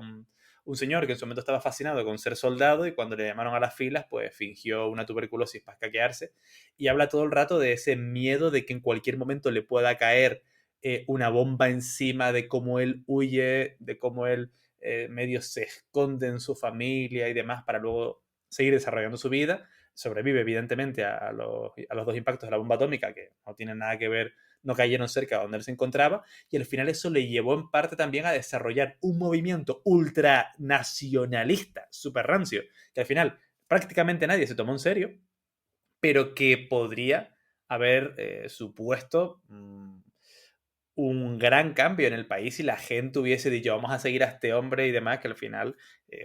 un señor que en su momento estaba fascinado con ser soldado, y cuando le llamaron a las filas, pues fingió una tuberculosis para escaquearse, y habla todo el rato de ese miedo de que en cualquier momento le pueda caer una bomba encima, de cómo él huye, de cómo él medio se esconde en su familia y demás para luego seguir desarrollando su vida. Sobrevive evidentemente a los dos impactos de la bomba atómica, que no tienen nada que ver, no cayeron cerca de donde él se encontraba, y al final eso le llevó en parte también a desarrollar un movimiento ultranacionalista, súper rancio, que al final prácticamente nadie se tomó en serio, pero que podría haber supuesto un gran cambio en el país si la gente hubiese dicho vamos a seguir a este hombre y demás, que al final,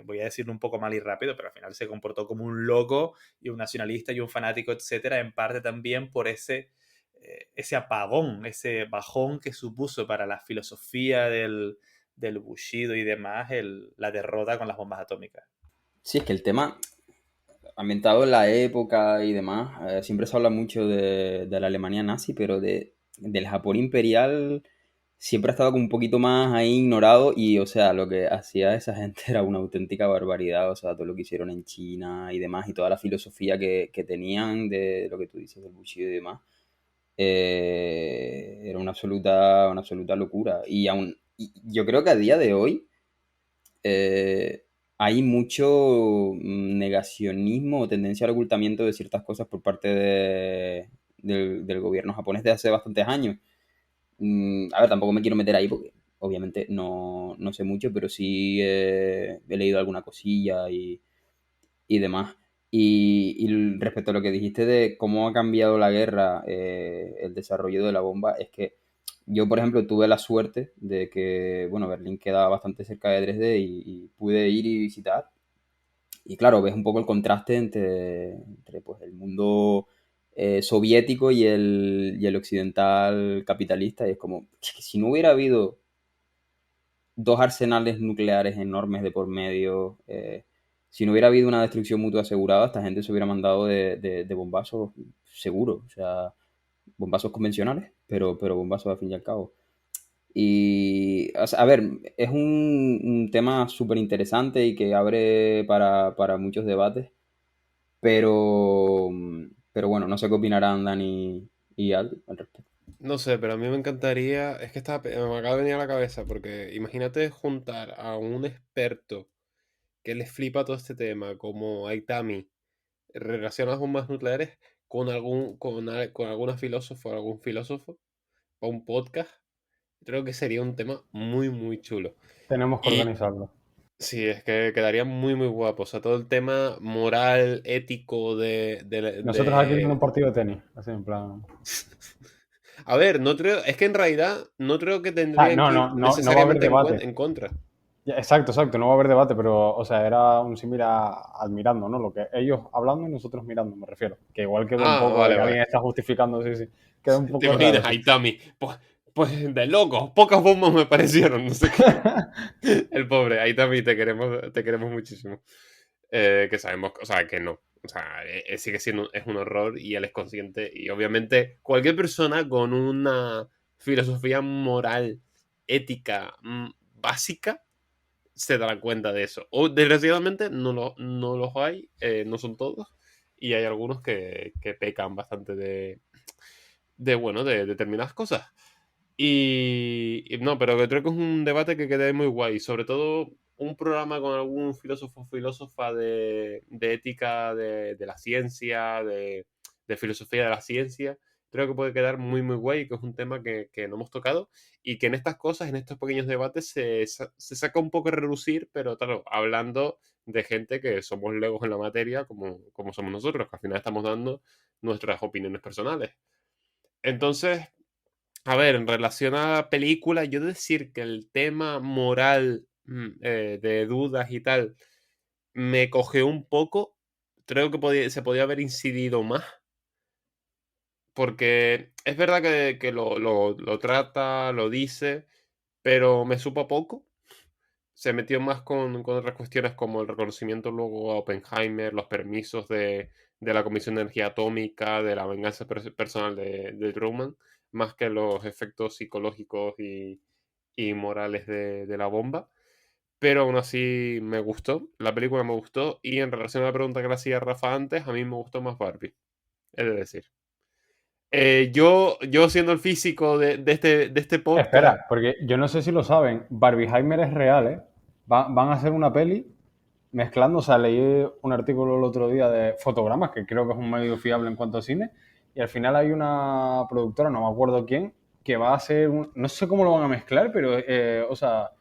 voy a decirlo un poco mal y rápido, pero al final se comportó como un loco y un nacionalista y un fanático, etcétera, en parte también por ese apagón, ese bajón que supuso para la filosofía del Bushido y demás la derrota con las bombas atómicas. Sí, es que el tema, ambientado en la época y demás, siempre se habla mucho de la Alemania nazi, pero del Japón imperial siempre ha estado como un poquito más ahí ignorado, y, o sea, lo que hacía esa gente era una auténtica barbaridad. O sea, todo lo que hicieron en China y demás, y toda la filosofía que tenían de lo que tú dices del Bushido y demás, era una absoluta locura. Y yo creo que a día de hoy eh, hay mucho negacionismo o tendencia al ocultamiento de ciertas cosas por parte del gobierno japonés de hace bastantes años. A ver, tampoco me quiero meter ahí porque obviamente no sé mucho, pero sí he leído alguna cosilla y demás. Y respecto a lo que dijiste de cómo ha cambiado la guerra, el desarrollo de la bomba, es que yo, por ejemplo, tuve la suerte de que, bueno, Berlín queda bastante cerca de Dresde, y pude ir y visitar. Y claro, ves un poco el contraste entre pues, el mundo soviético y el occidental capitalista. Y es como, es que si no hubiera habido dos arsenales nucleares enormes de por medio, si no hubiera habido una destrucción mutua asegurada, esta gente se hubiera mandado de bombazos seguros. O sea, bombazos convencionales, pero bombazos al fin y al cabo. Y, o sea, a ver, es un tema súper interesante y que abre para muchos debates, pero, pero bueno, no sé qué opinarán Dani y Al respecto. No sé, pero a mí me encantaría, es que me acaba de venir a la cabeza, porque imagínate juntar a un experto que les flipa todo este tema, como Aitami, relacionado a bombas nucleares, con alguna filósofo o algún filósofo, o un podcast. Creo que sería un tema muy, muy chulo. Tenemos que Y organizarlo. sí, es que quedaría muy, muy guapo. O sea, todo el tema moral, ético Nosotros aquí en un partido de tenis, así en plan. A ver, no creo, es que en realidad no creo que Ah, tendrían no, que ir no, no, no va a haber necesariamente debate. en contra. Exacto, exacto, no va a haber debate, pero, o sea, era un símil admirando, ¿no? Lo que ellos hablando y nosotros mirando, me refiero. Que igual quedó un Ah, poco de vale, que vale. alguien está justificando, sí, sí. Quedó un ¿Te poco raro, imaginas? sí. Ahí Tami. Pues de locos, pocas bombas me parecieron, no sé qué. El pobre, ahí Tami, te queremos muchísimo. Que sabemos, o sea, que no. O sea, sigue siendo, es un horror y él es consciente. Y obviamente, cualquier persona con una filosofía moral, ética, básica, se dará cuenta de eso. O desgraciadamente no los hay, no son todos. Y hay algunos que pecan bastante bueno, de determinadas cosas. Y no, pero creo que es un debate que queda muy guay. Sobre todo un programa con algún filósofo o filósofa de ética de la ciencia, de filosofía de la ciencia. Creo que puede quedar muy, muy guay, que es un tema que no hemos tocado y que en estas cosas, en estos pequeños debates, se saca un poco a relucir, pero claro, hablando de gente que somos legos en la materia, como somos nosotros, que al final estamos dando nuestras opiniones personales. Entonces, a ver, en relación a la película, yo decir que el tema moral de dudas y tal me cogió un poco. Creo que se podía haber incidido más. Porque es verdad que lo trata, lo dice, pero me supo a poco. Se metió más con otras cuestiones como el reconocimiento luego a Oppenheimer, los permisos de la Comisión de Energía Atómica, de la venganza personal de Truman, más que los efectos psicológicos y morales de la bomba. Pero aún así me gustó, la película me gustó, y en relación a la pregunta que le hacía Rafa antes, a mí me gustó más Barbie, es de decir. Yo siendo el físico de este podcast. Espera, porque yo no sé si lo saben, Barbieheimer es real, ¿eh? Van a hacer una peli mezclando, o sea, leí un artículo el otro día de Fotogramas, que creo que es un medio fiable en cuanto a cine, y al final hay una productora, no me acuerdo quién, que va a hacer, no sé cómo lo van a mezclar, pero, o sea,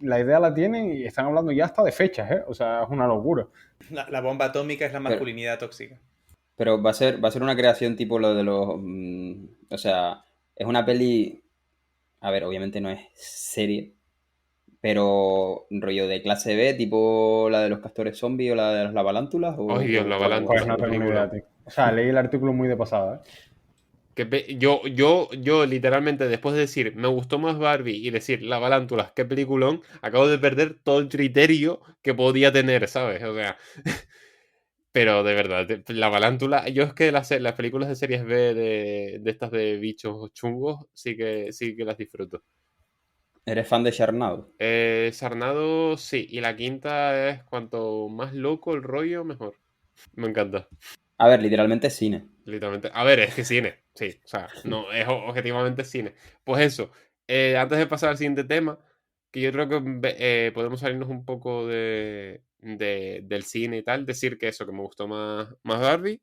la idea la tienen y están hablando ya hasta de fechas, ¿eh? O sea, es una locura. La bomba atómica es la Pero, masculinidad tóxica. pero va a ser una creación tipo lo de los... o sea, es una peli... A ver, obviamente no es serie, pero rollo de clase B, tipo la de los castores zombies o la de las lavalántulas, Ay, Dios, la o algo Pues Valántula, así. no qué tengo ni idea, película. tío. O sea, leí el artículo muy de pasada, ¿eh? Yo literalmente después de decir me gustó más Barbie y decir La Valántula, qué peliculón, acabo de perder todo el criterio que podía tener, ¿sabes? O sea, pero de verdad, La Valántula, yo es que las películas de series B de estas de bichos chungos sí que las disfruto. ¿Eres fan de Sharknado? Sarnado, sí, y la quinta es cuanto más loco el rollo, mejor. Me encanta. A ver, literalmente es cine. Literalmente. A ver, es que cine, sí. O sea, no, es objetivamente cine. Pues eso, antes de pasar al siguiente tema, que yo creo que podemos salirnos un poco del cine y tal, decir que eso, que me gustó más Barbie.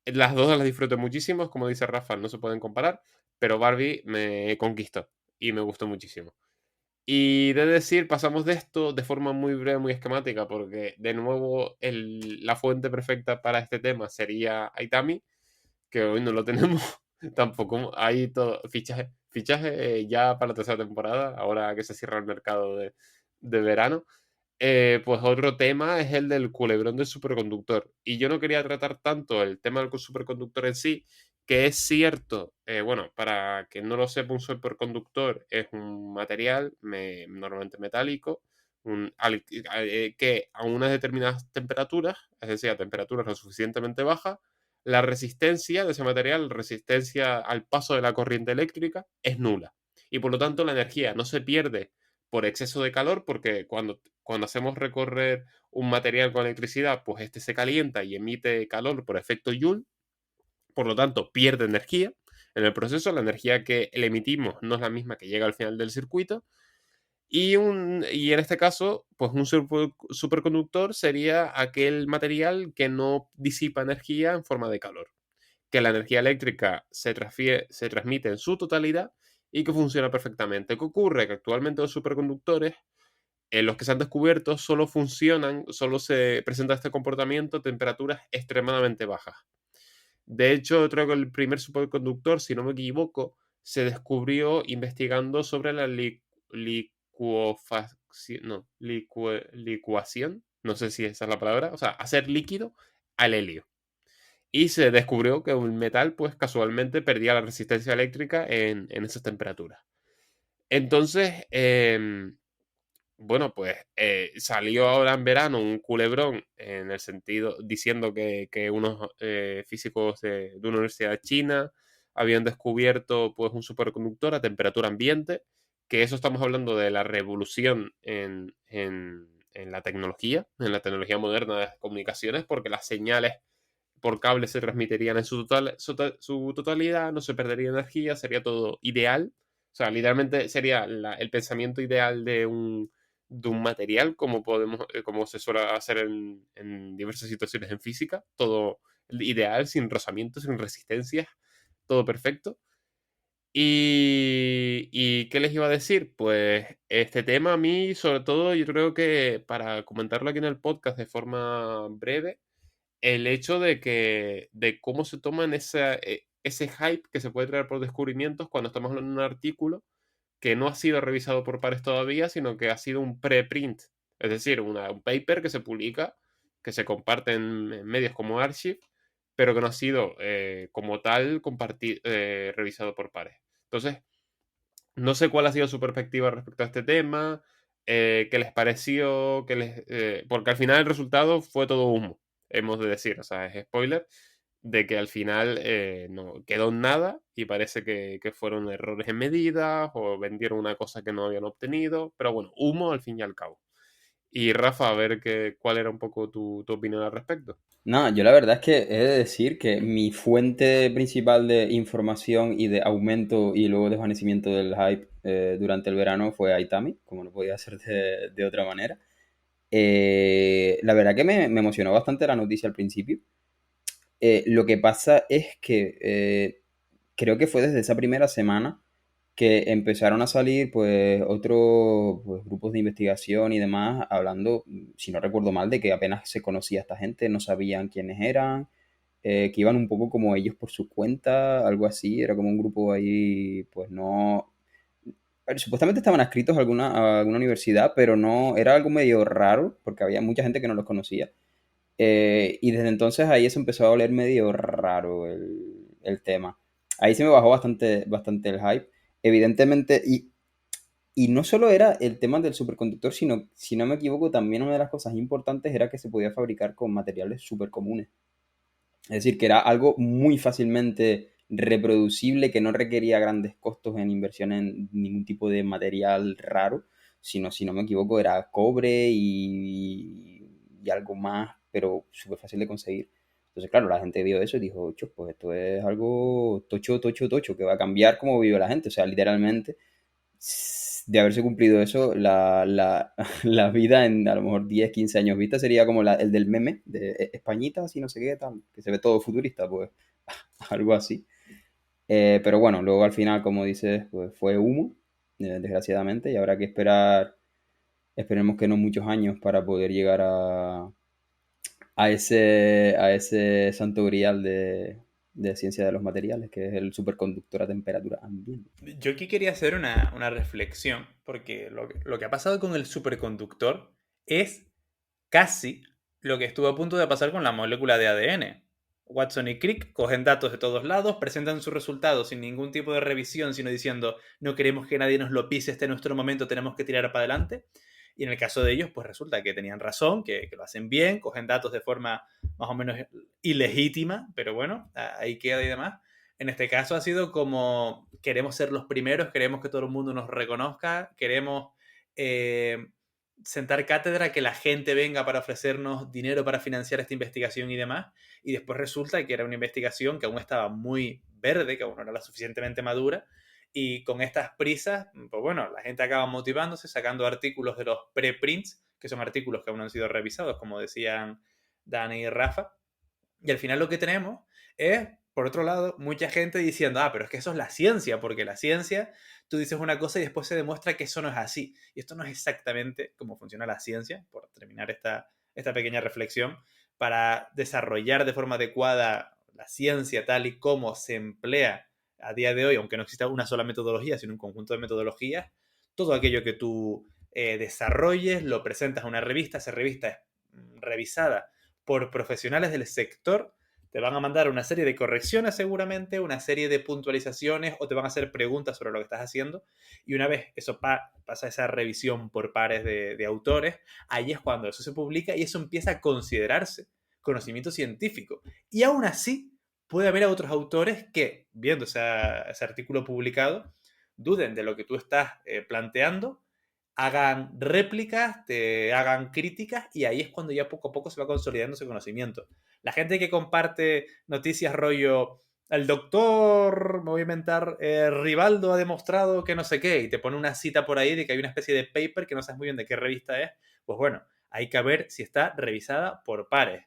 Las dos las disfruté muchísimo, como dice Rafa, no se pueden comparar, pero Barbie me conquistó y me gustó muchísimo. Y de decir, pasamos de esto de forma muy breve, muy esquemática, porque de nuevo la fuente perfecta para este tema sería Aitami, que hoy no lo tenemos. Tampoco hay todo. Fichaje ya para la tercera temporada, ahora que se cierra el mercado de verano. Pues otro tema es el del culebrón del superconductor. Y yo no quería tratar tanto el tema del superconductor en sí, que es cierto, bueno, para quien no lo sepa, un superconductor es un material normalmente metálico que a unas determinadas temperaturas, es decir, a temperaturas lo suficientemente bajas, la resistencia de ese material, la resistencia al paso de la corriente eléctrica, es nula. Y por lo tanto la energía no se pierde por exceso de calor, porque cuando hacemos recorrer un material con electricidad, pues este se calienta y emite calor por efecto Joule, por lo tanto pierde energía. En el proceso, la energía que le emitimos no es la misma que llega al final del circuito. Y en este caso, pues un superconductor sería aquel material que no disipa energía en forma de calor, que la energía eléctrica se transmite en su totalidad y que funciona perfectamente. ¿Qué ocurre? Que actualmente los superconductores, en los que se han descubierto, solo se presenta este comportamiento a temperaturas extremadamente bajas. De hecho, creo que el primer superconductor, si no me equivoco, se descubrió investigando sobre la licuación, no sé si esa es la palabra, o sea, hacer líquido al helio. Y se descubrió que un metal, pues casualmente perdía la resistencia eléctrica en esas temperaturas. Entonces, bueno, pues salió ahora en verano un culebrón en el sentido, diciendo que unos físicos de una universidad china habían descubierto pues un superconductor a temperatura ambiente, que eso estamos hablando de la revolución en la tecnología moderna de las comunicaciones, porque las señales por cable se transmitirían en su totalidad, no se perdería energía, sería todo ideal. O sea, literalmente sería el pensamiento ideal de un material, como se suele hacer en diversas situaciones en física. Todo ideal, sin rozamientos, sin resistencias, todo perfecto. ¿Y qué les iba a decir? Pues este tema a mí, sobre todo, yo creo que para comentarlo aquí en el podcast de forma breve, el hecho de cómo se toman ese hype que se puede traer por descubrimientos cuando estamos hablando de un artículo que no ha sido revisado por pares todavía, sino que ha sido un preprint. Es decir, un paper que se publica, que se comparte en medios como Archive, pero que no ha sido como tal revisado por pares. Entonces, no sé cuál ha sido su perspectiva respecto a este tema, qué les pareció, porque al final el resultado fue todo humo, hemos de decir, o sea, es spoiler, de que al final no quedó en nada y parece que fueron errores en medidas o vendieron una cosa que no habían obtenido, pero bueno, humo al fin y al cabo. Y Rafa, a ver cuál era un poco tu opinión al respecto. No, yo la verdad es que he de decir que mi fuente principal de información y de aumento y luego desvanecimiento del hype durante el verano fue Aitami, como no podía ser de otra manera. La verdad que me emocionó bastante la noticia al principio. Lo que pasa es que creo que fue desde esa primera semana que empezaron a salir pues otros pues, grupos de investigación y demás hablando, si no recuerdo mal, de que apenas se conocía a esta gente, no sabían quiénes eran, que iban un poco como ellos por su cuenta, algo así, era como un grupo ahí, pues no... A ver, supuestamente estaban adscritos a alguna universidad, pero no, era algo medio raro, porque había mucha gente que no los conocía. Y desde entonces ahí eso empezó a oler medio raro el tema. Ahí se me bajó bastante el hype. Evidentemente, y no solo era el tema del superconductor, sino, si no me equivoco, también una de las cosas importantes era que se podía fabricar con materiales súper comunes. Es decir, que era algo muy fácilmente reproducible, que no requería grandes costos en inversión en ningún tipo de material raro, sino, si no me equivoco, era cobre y algo más, pero súper fácil de conseguir. Entonces, claro, la gente vio eso y dijo, "Cho, pues esto es algo tocho, tocho, tocho, que va a cambiar cómo vive la gente". O sea, literalmente, de haberse cumplido eso, la vida en a lo mejor 10 15 años vista sería como el del meme de Españita, así no sé qué, tal, que se ve todo futurista, pues algo así. Pero bueno, luego al final, como dices, pues fue humo, desgraciadamente, y habrá que esperemos que no muchos años para poder llegar a ese santo grial de ciencia de los materiales, que es el superconductor a temperatura ambiente. Yo aquí quería hacer una reflexión, porque lo que ha pasado con el superconductor es casi lo que estuvo a punto de pasar con la molécula de ADN. Watson y Crick cogen datos de todos lados, presentan sus resultados sin ningún tipo de revisión, sino diciendo, no queremos que nadie nos lo pise, este es nuestro momento, tenemos que tirar para adelante. Y en el caso de ellos, pues resulta que tenían razón, que lo hacen bien, cogen datos de forma más o menos ilegítima, pero bueno, ahí queda y demás. En este caso ha sido como, queremos ser los primeros, queremos que todo el mundo nos reconozca, queremos sentar cátedra, que la gente venga para ofrecernos dinero para financiar esta investigación y demás. Y después resulta que era una investigación que aún estaba muy verde, que aún no era lo suficientemente madura. Y con estas prisas, pues bueno, la gente acaba motivándose, sacando artículos de los preprints, que son artículos que aún no han sido revisados, como decían Dani y Rafa. Y al final lo que tenemos es, por otro lado, mucha gente diciendo, pero es que eso es la ciencia, porque la ciencia, tú dices una cosa y después se demuestra que eso no es así. Y esto no es exactamente cómo funciona la ciencia, por terminar esta pequeña reflexión. Para desarrollar de forma adecuada la ciencia tal y como se emplea a día de hoy, aunque no exista una sola metodología, sino un conjunto de metodologías, todo aquello que tú desarrolles, lo presentas a una revista, esa revista es revisada por profesionales del sector, te van a mandar una serie de correcciones seguramente, una serie de puntualizaciones o te van a hacer preguntas sobre lo que estás haciendo y una vez eso pasa esa revisión por pares de autores, ahí es cuando eso se publica y eso empieza a considerarse conocimiento científico. Y aún así puede haber otros autores que, viendo ese artículo publicado, duden de lo que tú estás planteando, hagan réplicas, te hagan críticas y ahí es cuando ya poco a poco se va consolidando ese conocimiento. La gente que comparte noticias rollo, el doctor, me voy a inventar, Rivaldo ha demostrado que no sé qué y te pone una cita por ahí de que hay una especie de paper que no sabes muy bien de qué revista es, pues bueno, hay que ver si está revisada por pares.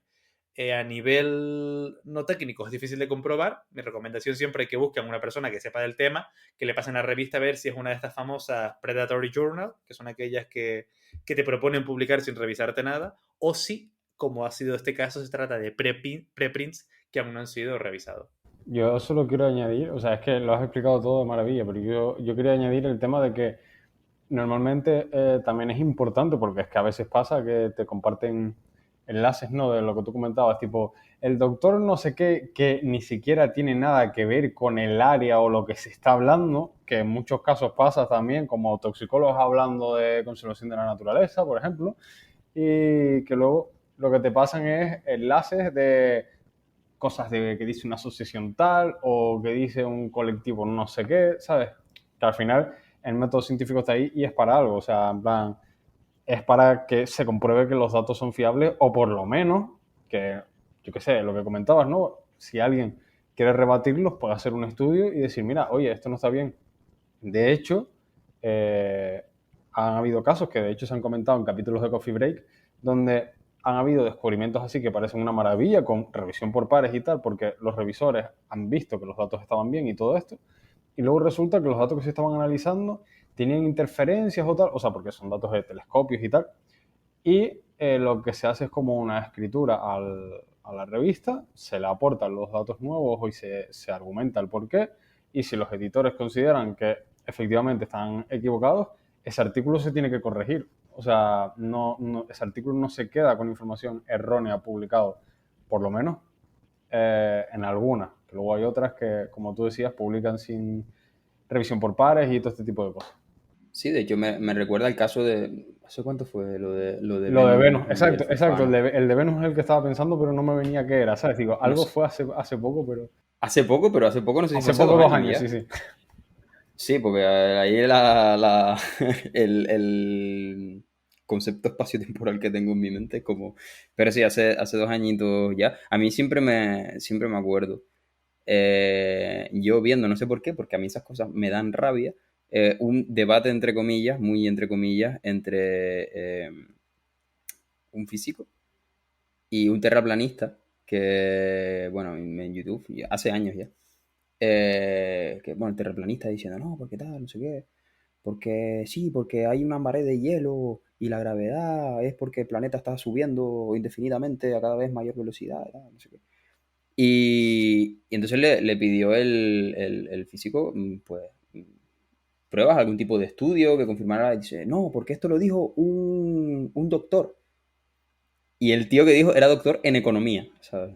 A nivel no técnico es difícil de comprobar. Mi recomendación siempre es que busquen una persona que sepa del tema, que le pasen la revista a ver si es una de estas famosas Predatory Journal, que son aquellas que te proponen publicar sin revisarte nada, o si, como ha sido este caso, se trata de preprints que aún no han sido revisados. Yo solo quiero añadir, o sea, es que lo has explicado todo de maravilla, pero yo quería añadir el tema de que normalmente también es importante, porque es que a veces pasa que te comparten enlaces, ¿no? De lo que tú comentabas, tipo, el doctor no sé qué, que ni siquiera tiene nada que ver con el área o lo que se está hablando, que en muchos casos pasa también, como toxicólogos hablando de conservación de la naturaleza, por ejemplo, y que luego lo que te pasan es enlaces de cosas de que dice una asociación tal o que dice un colectivo no sé qué, ¿sabes? Que al final el método científico está ahí y es para algo, o sea, en plan, es para que se compruebe que los datos son fiables o por lo menos que, yo qué sé, lo que comentabas, ¿no? Si alguien quiere rebatirlos, puede hacer un estudio y decir, mira, oye, esto no está bien. De hecho, han habido casos que de hecho se han comentado en capítulos de Coffee Break, donde han habido descubrimientos así que parecen una maravilla con revisión por pares y tal, porque los revisores han visto que los datos estaban bien y todo esto, y luego resulta que los datos que se estaban analizando tenían interferencias o tal, o sea, porque son datos de telescopios y tal, y lo que se hace es como una escritura a la revista, se le aportan los datos nuevos y se argumenta el porqué, y si los editores consideran que efectivamente están equivocados, ese artículo se tiene que corregir. O sea, ese artículo no se queda con información errónea publicado, por lo menos en algunas, que luego hay otras que, como tú decías, publican sin revisión por pares y todo este tipo de cosas. Sí, de hecho me recuerda el caso de... ¿Hace cuánto fue lo de Lo de Venus Venus, y exacto, el exacto. Fofano? El de Venus es el que estaba pensando, pero no me venía qué era, ¿sabes? Digo, No algo sé. fue hace poco, pero... Hace poco, pero hace poco no sé si Hace fue hace poco, 2 2 años años, ya. sí, sí. Sí, porque ahí el concepto espacio-temporal que tengo en mi mente es como... Pero sí, hace 2 añitos ya. A mí siempre me acuerdo. Yo viendo, no sé por qué, porque a mí esas cosas me dan rabia, un debate entre comillas, muy entre comillas, entre un físico y un terraplanista que, bueno, en YouTube, hace años ya, que, bueno, el terraplanista diciendo, no, porque tal, no sé qué, porque sí, porque hay una pared de hielo y la gravedad es porque el planeta está subiendo indefinidamente a cada vez mayor velocidad, no sé qué. Y entonces le pidió el físico, pues, pruebas, algún tipo de estudio que confirmara, y dice, no, porque esto lo dijo un doctor. Y el tío que dijo era doctor en economía, ¿sabes?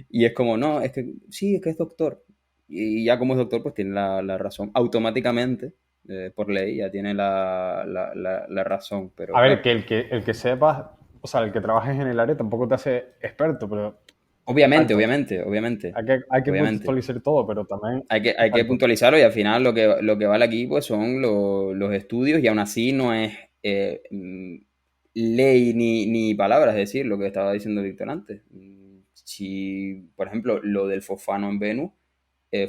Y es como, no, es que sí, es que es doctor. Y ya como es doctor, pues tiene la razón. Automáticamente, por ley, ya tiene la razón. Pero A ver, claro, que el que sepas, o sea, el que trabajes en el área tampoco te hace experto, pero obviamente, exacto, obviamente, hay que obviamente. puntualizar todo, pero también, Hay que exacto. puntualizarlo y al final lo que vale aquí pues son los estudios y aún así no es ley ni palabras, es decir, lo que estaba diciendo Víctor antes. Si, por ejemplo, lo del fosfano en Venus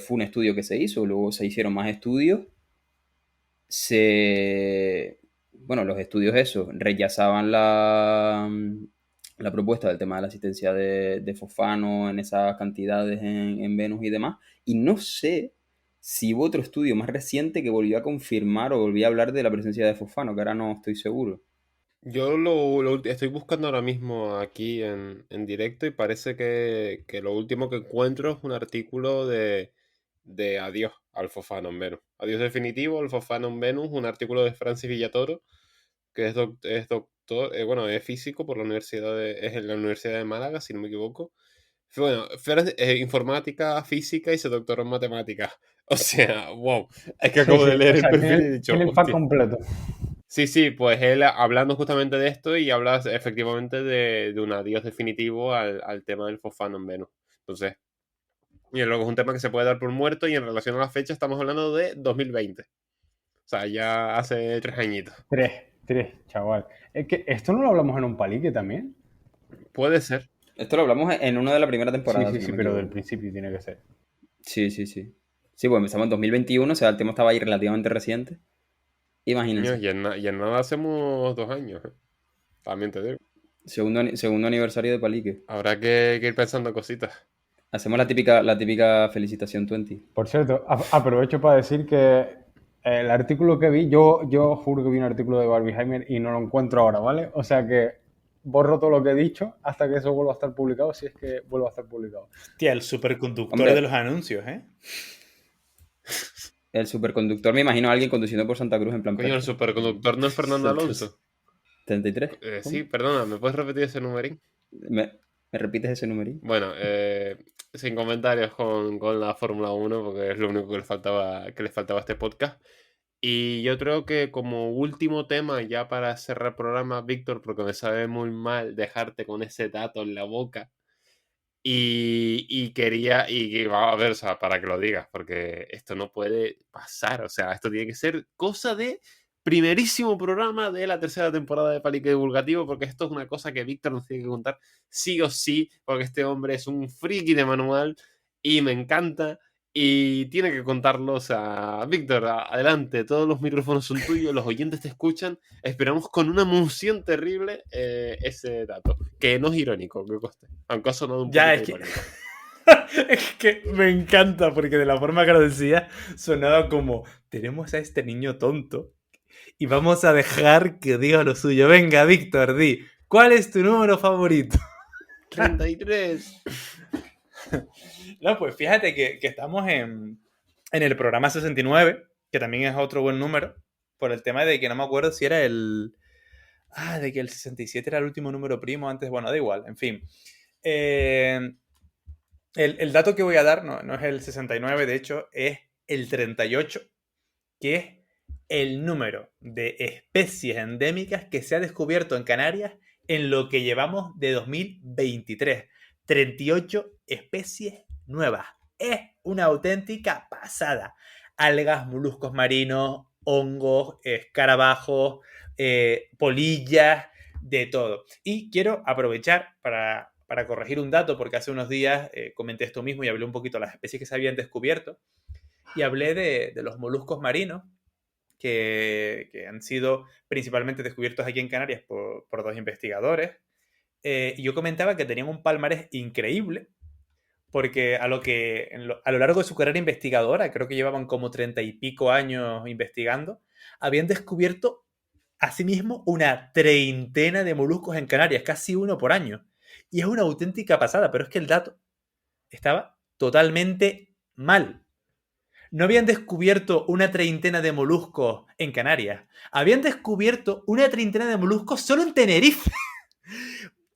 fue un estudio que se hizo, luego se hicieron más estudios, bueno, los estudios esos rechazaban la propuesta del tema de la asistencia de fosfano en esas cantidades en Venus y demás. Y no sé si hubo otro estudio más reciente que volvió a confirmar o volvió a hablar de la presencia de fosfano, que ahora no estoy seguro. Yo estoy buscando ahora mismo aquí en directo y parece que lo último que encuentro es un artículo de adiós al fofano en Venus. Adiós definitivo, el Fofano en Venus, un artículo de Francis Villatoro, que es doctor, bueno, es físico por la es en la Universidad de Málaga, si no me equivoco. Bueno, informática, física y se doctoró en matemáticas. O sea, wow. Es que Sí, acabo sí, de o leer el sea, perfil y he dicho, tiene el pack hostia. completo. Sí, sí, pues él hablando justamente de esto y habla efectivamente de un adiós definitivo al tema del fosfano en Venus. Entonces, y luego es un tema que se puede dar por muerto y en relación a la fecha estamos hablando de 2020. O sea, ya hace 3 añitos. Tres, chaval. Es que esto no lo hablamos en un palique también. Puede ser. Esto lo hablamos en uno de la primera Sí, temporada, sí, si no sí, me pero del equivoco. principio tiene que ser. Sí, sí, sí. Sí, pues empezamos en 2021, o sea, el tema estaba ahí relativamente reciente. Coño, Imagínense. y en nada hacemos 2 años. También te digo. Segundo aniversario de Palique. Habrá que ir pensando cositas. Hacemos la típica felicitación 20. Por cierto, aprovecho para decir que el artículo que vi, yo juro que vi un artículo de Barbieheimer y no lo encuentro ahora, ¿vale? O sea que borro todo lo que he dicho hasta que eso vuelva a estar publicado, si es que vuelva a estar publicado. Hostia, el superconductor Hombre. de los anuncios, ¿eh? El superconductor, me imagino a alguien conduciendo por Santa Cruz en plan Coño, el perfecto. superconductor no es Fernando Alonso. 33. Sí, perdona, ¿me puedes repetir ese numerín? ¿Me repites ese numerín? Bueno, sin comentarios con la Fórmula 1, porque es lo único que le faltaba a este podcast. Y yo creo que como último tema, ya para cerrar el programa, Víctor, porque me sabe muy mal dejarte con ese dato en la boca. Y quería, y vamos a ver, o sea, para que lo digas, porque esto no puede pasar, o sea, esto tiene que ser cosa de primerísimo programa de la tercera temporada de Palique Divulgativo, porque esto es una cosa que Víctor nos tiene que contar sí o sí, porque este hombre es un friki de manual y me encanta y tiene que contarlo, o sea, Víctor, adelante, todos los micrófonos son tuyos, los oyentes te escuchan, esperamos con una emoción terrible ese dato, que no es irónico, que coste, aunque ha sonado un Ya, poquito es que, irónico. es que me encanta porque de la forma que lo decía sonaba como, tenemos a este niño tonto y vamos a dejar que diga lo suyo. Venga, Víctor, di, ¿cuál es tu número favorito? 33. No, pues fíjate que estamos en el programa 69, que también es otro buen número, por el tema de que no me acuerdo si era el... Ah, de que el 67 era el último número primo antes, bueno, da igual, en fin. El dato que voy a dar no es el 69, de hecho, es el 38, que es el número de especies endémicas que se ha descubierto en Canarias en lo que llevamos de 2023. 38 especies nuevas. Es una auténtica pasada. Algas, moluscos marinos, hongos, escarabajos, polillas, de todo. Y quiero aprovechar para corregir un dato, porque hace unos días comenté esto mismo y hablé un poquito de las especies que se habían descubierto. Y hablé de los moluscos marinos, que han sido principalmente descubiertos aquí en Canarias por dos investigadores. Y yo comentaba que tenían un palmarés increíble, porque a lo largo de su carrera investigadora, creo que llevaban como 30 y pico años investigando, habían descubierto asimismo una treintena de moluscos en Canarias, casi uno por año. Y es una auténtica pasada, pero es que el dato estaba totalmente mal. No habían descubierto una treintena de moluscos en Canarias. Habían descubierto una treintena de moluscos solo en Tenerife.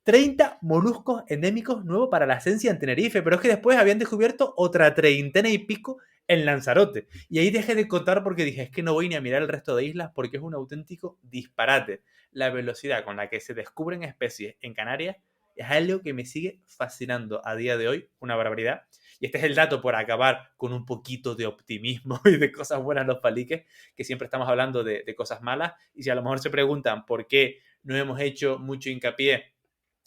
30 moluscos endémicos nuevos para la esencia en Tenerife, pero es que después habían descubierto otra treintena y pico en Lanzarote. Y ahí dejé de contar porque dije, es que no voy ni a mirar el resto de islas porque es un auténtico disparate. La velocidad con la que se descubren especies en Canarias es algo que me sigue fascinando a día de hoy, una barbaridad. Y este es el dato por acabar con un poquito de optimismo y de cosas buenas en los paliques, que siempre estamos hablando de cosas malas. Y si a lo mejor se preguntan por qué no hemos hecho mucho hincapié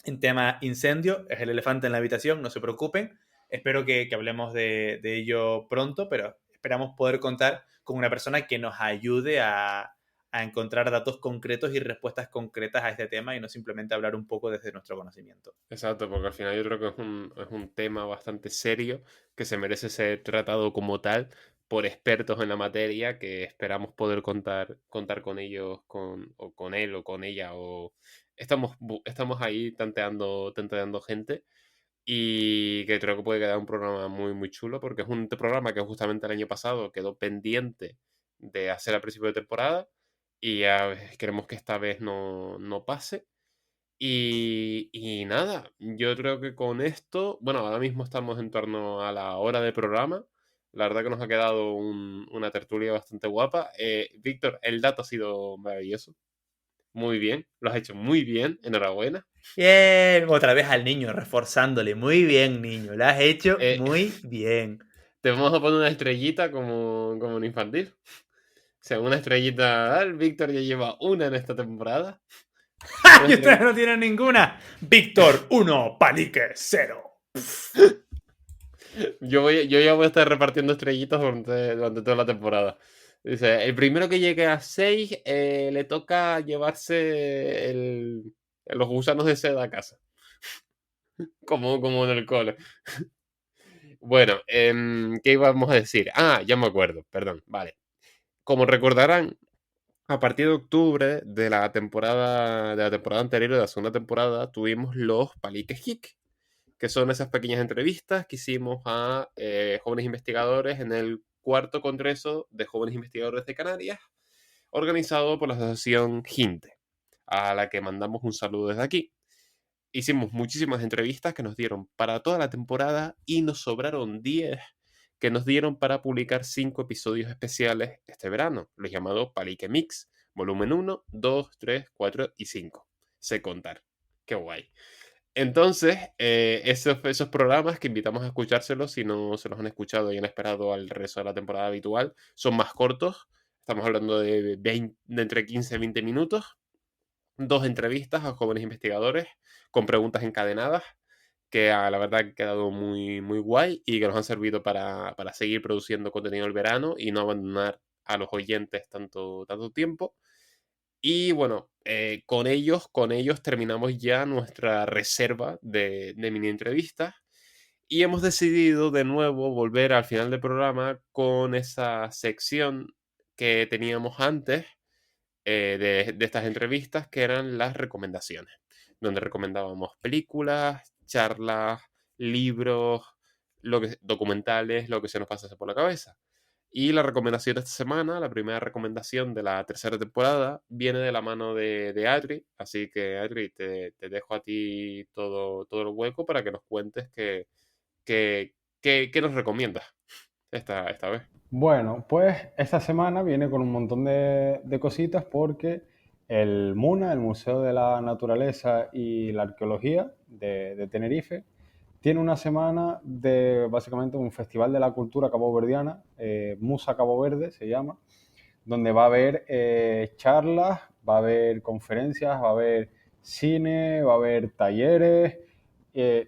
en tema incendio, es el elefante en la habitación, no se preocupen. Espero que hablemos de ello pronto, pero esperamos poder contar con una persona que nos ayude a encontrar datos concretos y respuestas concretas a este tema y no simplemente hablar un poco desde nuestro conocimiento. Exacto, porque al final yo creo que es un tema bastante serio que se merece ser tratado como tal por expertos en la materia que esperamos poder contar con ellos, o con él o con ella, o estamos ahí tanteando gente y que creo que puede quedar un programa muy, muy chulo porque es un programa que justamente el año pasado quedó pendiente de hacer al principio de temporada y ya queremos que esta vez no pase. Y nada, yo creo que con esto, bueno, ahora mismo estamos en torno a la hora de programa. La verdad que nos ha quedado una tertulia bastante guapa. Víctor, el dato ha sido maravilloso. Muy bien, lo has hecho muy bien, enhorabuena. Bien, otra vez al niño, reforzándole. Muy bien, niño, lo has hecho muy bien. Te vamos a poner una estrellita como en infantil. O sea, una estrellita. El Víctor ya lleva una en esta temporada. ¡Ja! Y ustedes no tienen ninguna. Víctor 1, Palique 0. Yo ya voy a estar repartiendo estrellitas durante toda la temporada. Dice, el primero que llegue a 6 le toca llevarse los gusanos de seda a casa. como en el cole. Bueno, ¿qué íbamos a decir? Ah, ya me acuerdo, perdón, vale. Como recordarán, a partir de octubre de la temporada anterior, de la segunda temporada, tuvimos los Paliques Geek, que son esas pequeñas entrevistas que hicimos a jóvenes investigadores en el 4º Congreso de Jóvenes Investigadores de Canarias, organizado por la Asociación GINTE, a la que mandamos un saludo desde aquí. Hicimos muchísimas entrevistas que nos dieron para toda la temporada y nos sobraron 10 que nos dieron para publicar 5 episodios especiales este verano, los llamados Palique Mix, volumen 1, 2, 3, 4 y 5. Sé contar. Qué guay. Entonces, esos programas que invitamos a escuchárselos, si no se los han escuchado y han esperado al resto de la temporada habitual, son más cortos. Estamos hablando de entre 15 y 20 minutos. 2 entrevistas a jóvenes investigadores con preguntas encadenadas que la verdad han quedado muy, muy guay y que nos han servido para seguir produciendo contenido el verano y no abandonar a los oyentes tanto tiempo. Y bueno, con ellos terminamos ya nuestra reserva de mini entrevistas y hemos decidido de nuevo volver al final del programa con esa sección que teníamos antes de estas entrevistas, que eran las recomendaciones, donde recomendábamos películas, charlas, libros, documentales, lo que se nos pasase por la cabeza. Y la recomendación de esta semana, la primera recomendación de la 3ª temporada, viene de la mano de Adri. Así que, Adri, te dejo a ti todo el hueco para que nos cuentes qué nos recomiendas esta vez. Bueno, pues esta semana viene con un montón de cositas porque el MUNA, el Museo de la Naturaleza y la Arqueología de Tenerife, tiene una semana de básicamente un festival de la cultura caboverdiana, Musa Cabo Verde se llama, donde va a haber charlas, va a haber conferencias, va a haber cine, va a haber talleres,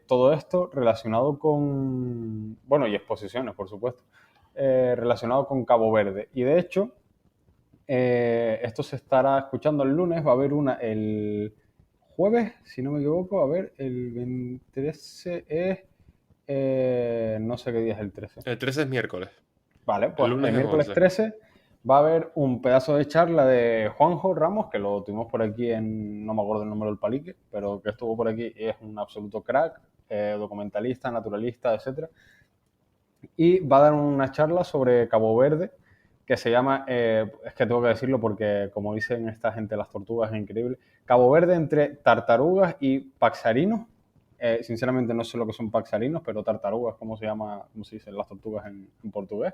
todo esto relacionado con, bueno, y exposiciones, por supuesto, relacionado con Cabo Verde. Y de hecho, esto se estará escuchando el lunes, va a haber una el jueves, si no me equivoco, a ver, el 13 es... no sé qué día es el 13. El 13 es miércoles. Vale, pues el lunes miércoles 11. 13 va a haber un pedazo de charla de Juanjo Ramos, que lo tuvimos por aquí no me acuerdo el nombre del palique, pero que estuvo por aquí y es un absoluto crack, documentalista, naturalista, etc. Y va a dar una charla sobre Cabo Verde, que se llama, es que tengo que decirlo porque como dicen esta gente, las tortugas es increíble, Cabo Verde entre tartarugas y paxarinos. Sinceramente no sé lo que son paxarinos, pero tartarugas, ¿cómo se dicen las tortugas en portugués?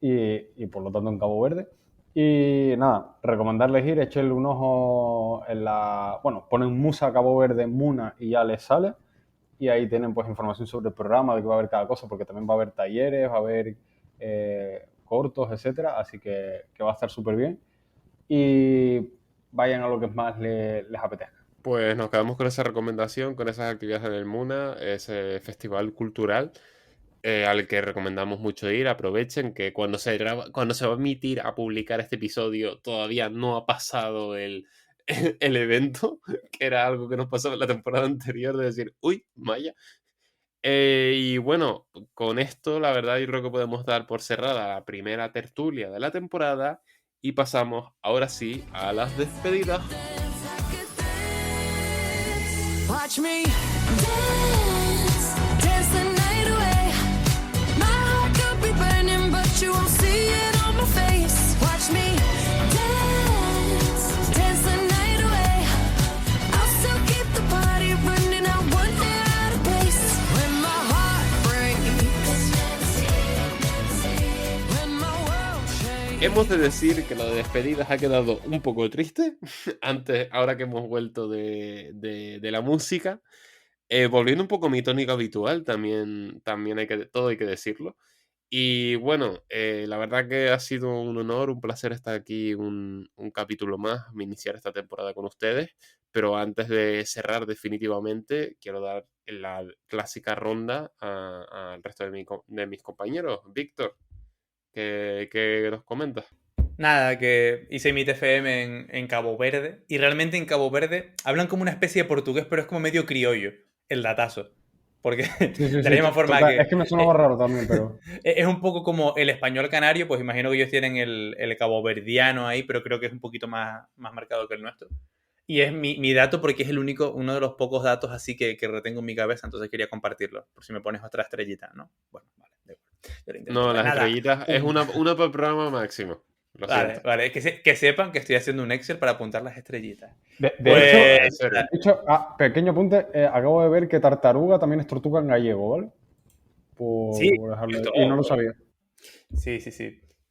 Y por lo tanto en Cabo Verde. Y nada, recomendarles ir, echenle un ojo bueno, ponen Musa Cabo Verde, Muna y ya les sale. Y ahí tienen pues información sobre el programa, de qué va a haber cada cosa, porque también va a haber talleres, va a haber cortos, etcétera. Así que va a estar súper bien. Y vayan a lo que más les apetezca. Pues nos quedamos con esa recomendación, con esas actividades en el MUNA, ese festival cultural al que recomendamos mucho ir. Aprovechen que cuando se va a emitir a publicar este episodio todavía no ha pasado el evento, que era algo que nos pasó en la temporada anterior de decir, uy, vaya. Y bueno, con esto la verdad yo creo que podemos dar por cerrada la primera tertulia de la temporada y pasamos ahora sí a las despedidas. Watch me dance, dance the night away. My heart could be burning, but you won't see it on my face. hemos de decir que lo de despedidas ha quedado un poco triste. Ahora que hemos vuelto de la música. Volviendo un poco a mi tónica habitual, también todo hay que decirlo. Y bueno, la verdad que ha sido un honor, un placer estar aquí un capítulo más, iniciar esta temporada con ustedes. Pero antes de cerrar definitivamente, quiero dar la clásica ronda al resto de mis compañeros. Víctor, ¿qué nos comentas? Nada, que hice mi TFM en Cabo Verde. Y realmente en Cabo Verde hablan como una especie de portugués, pero es como medio criollo, el datazo. Porque Sí, sí, de la sí. misma forma Total, que es que me sonaba raro también, pero... es un poco como el español canario, pues imagino que ellos tienen el caboverdiano ahí, pero creo que es un poquito más marcado que el nuestro. Y es mi dato porque es uno de los pocos datos así que retengo en mi cabeza, entonces quería compartirlo, por si me pones otra estrellita, ¿no? Bueno, vale, da igual. Yo lo intento. No, Pues las nada, estrellitas es una por programa máximo. Lo Vale, siento. vale, que sepan que estoy haciendo un Excel para apuntar las estrellitas. De Pues, En serio. pequeño apunte, acabo de ver que tartaruga también es tortuga en gallego, ¿vale? sí, Por dejarlo esto- y no lo sabía. sí.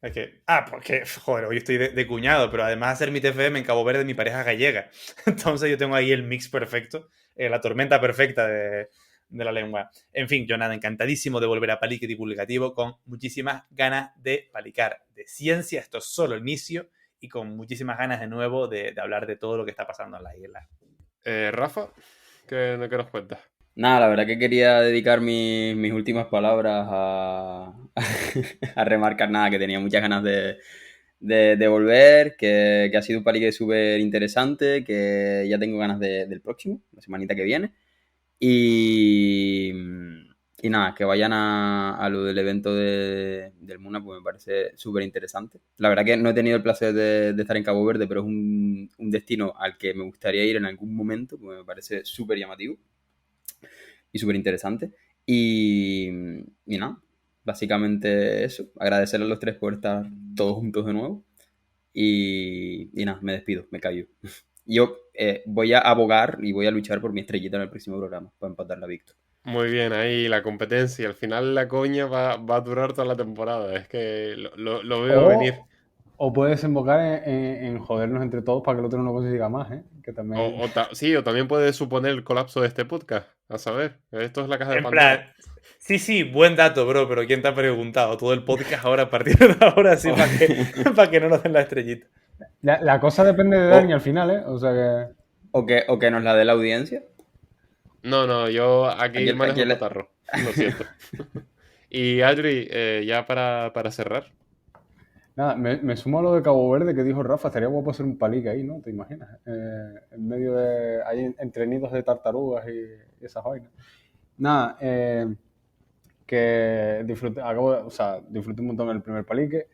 Es que, porque, joder, hoy estoy de cuñado, pero además de hacer mi TFM en Cabo Verde, mi pareja es gallega. Entonces yo tengo ahí el mix perfecto, la tormenta perfecta de la lengua. En fin, yo nada, encantadísimo de volver a Palique Divulgativo con muchísimas ganas de palicar de ciencia. Esto es solo el inicio y con muchísimas ganas de nuevo de hablar de todo lo que está pasando en la isla. Rafa, ¿qué nos cuentas? Nada, la verdad que quería dedicar mis últimas palabras a remarcar nada, que tenía muchas ganas de volver, que ha sido un palique súper interesante, que ya tengo ganas del próximo, la semanita que viene. Y nada, que vayan a lo del evento del Muna, pues me parece súper interesante. La verdad que no he tenido el placer de estar en Cabo Verde, pero es un destino al que me gustaría ir en algún momento, pues me parece súper llamativo y súper interesante. Y nada, básicamente eso. Agradecerle a los tres por estar todos juntos de nuevo. Y nada, me despido, me callo. Yo voy a abogar y voy a luchar por mi estrellita en el próximo programa para empatarla a Víctor. Muy bien, ahí la competencia. Al final la coña va a durar toda la temporada. Es que lo veo venir. O puede desembocar en jodernos entre todos para que el otro no consiga más, ¿eh? Que también... Sí, o también puede suponer el colapso de este podcast. A saber, esto es la caja de En Pandora. plan, sí, buen dato, bro, pero ¿quién te ha preguntado? Todo el podcast ahora, a partir de ahora, sí, para que no nos den la estrellita. La cosa depende de Dani al final, ¿eh? O sea que... O que nos la dé la audiencia. No, yo aquí manejo el le- cotarro. Lo siento. Y Adri, ya para cerrar. Nada, me sumo a lo de Cabo Verde que dijo Rafa, estaría guapo hacer un palique ahí, ¿no? ¿Te imaginas? En medio de... Ahí entre nidos de tartarugas y esas vainas. Nada, que disfruté un montón el primer palique.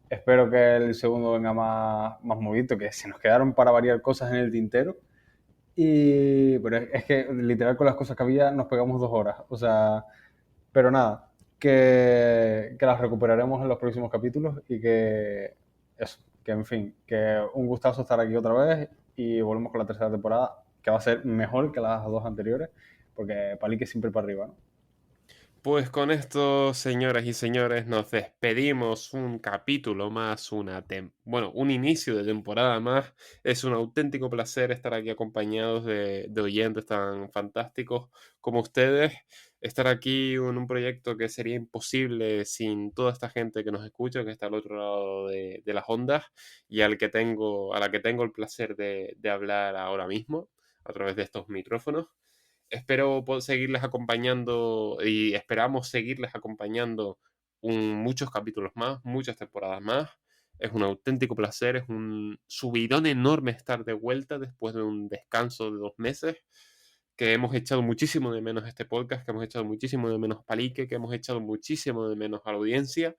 Espero que el segundo venga más movido, que se nos quedaron para variar cosas en el tintero. Pero es que literal con las cosas que había nos pegamos 2 horas. O sea, pero nada, que las recuperaremos en los próximos capítulos y que eso, que en fin, que un gustazo estar aquí otra vez y volvemos con la tercera temporada, que va a ser mejor que las 2 anteriores, porque palique siempre para arriba, ¿no? Pues con esto, señoras y señores, nos despedimos. Un capítulo más, un inicio de temporada más. Es un auténtico placer estar aquí acompañados de oyentes tan fantásticos como ustedes. Estar aquí en un proyecto que sería imposible sin toda esta gente que nos escucha, que está al otro lado de las ondas y a la que tengo el placer de hablar ahora mismo a través de estos micrófonos. Espero seguirles acompañando y esperamos seguirles acompañando muchos capítulos más, muchas temporadas más. Es un auténtico placer, es un subidón enorme estar de vuelta después de un descanso de 2 meses, que hemos echado muchísimo de menos este podcast, que hemos echado muchísimo de menos Palique, que hemos echado muchísimo de menos a la audiencia.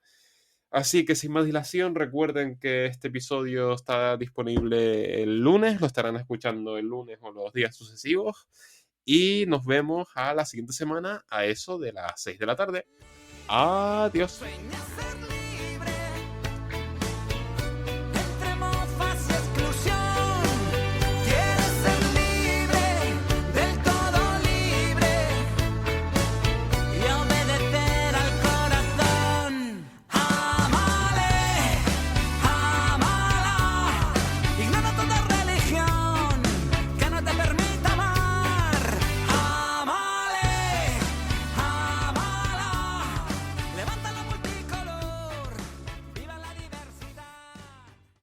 Así que sin más dilación, recuerden que este episodio está disponible el lunes, lo estarán escuchando el lunes o los días sucesivos. Y nos vemos a la siguiente semana a eso de las 6 de la tarde. Adiós.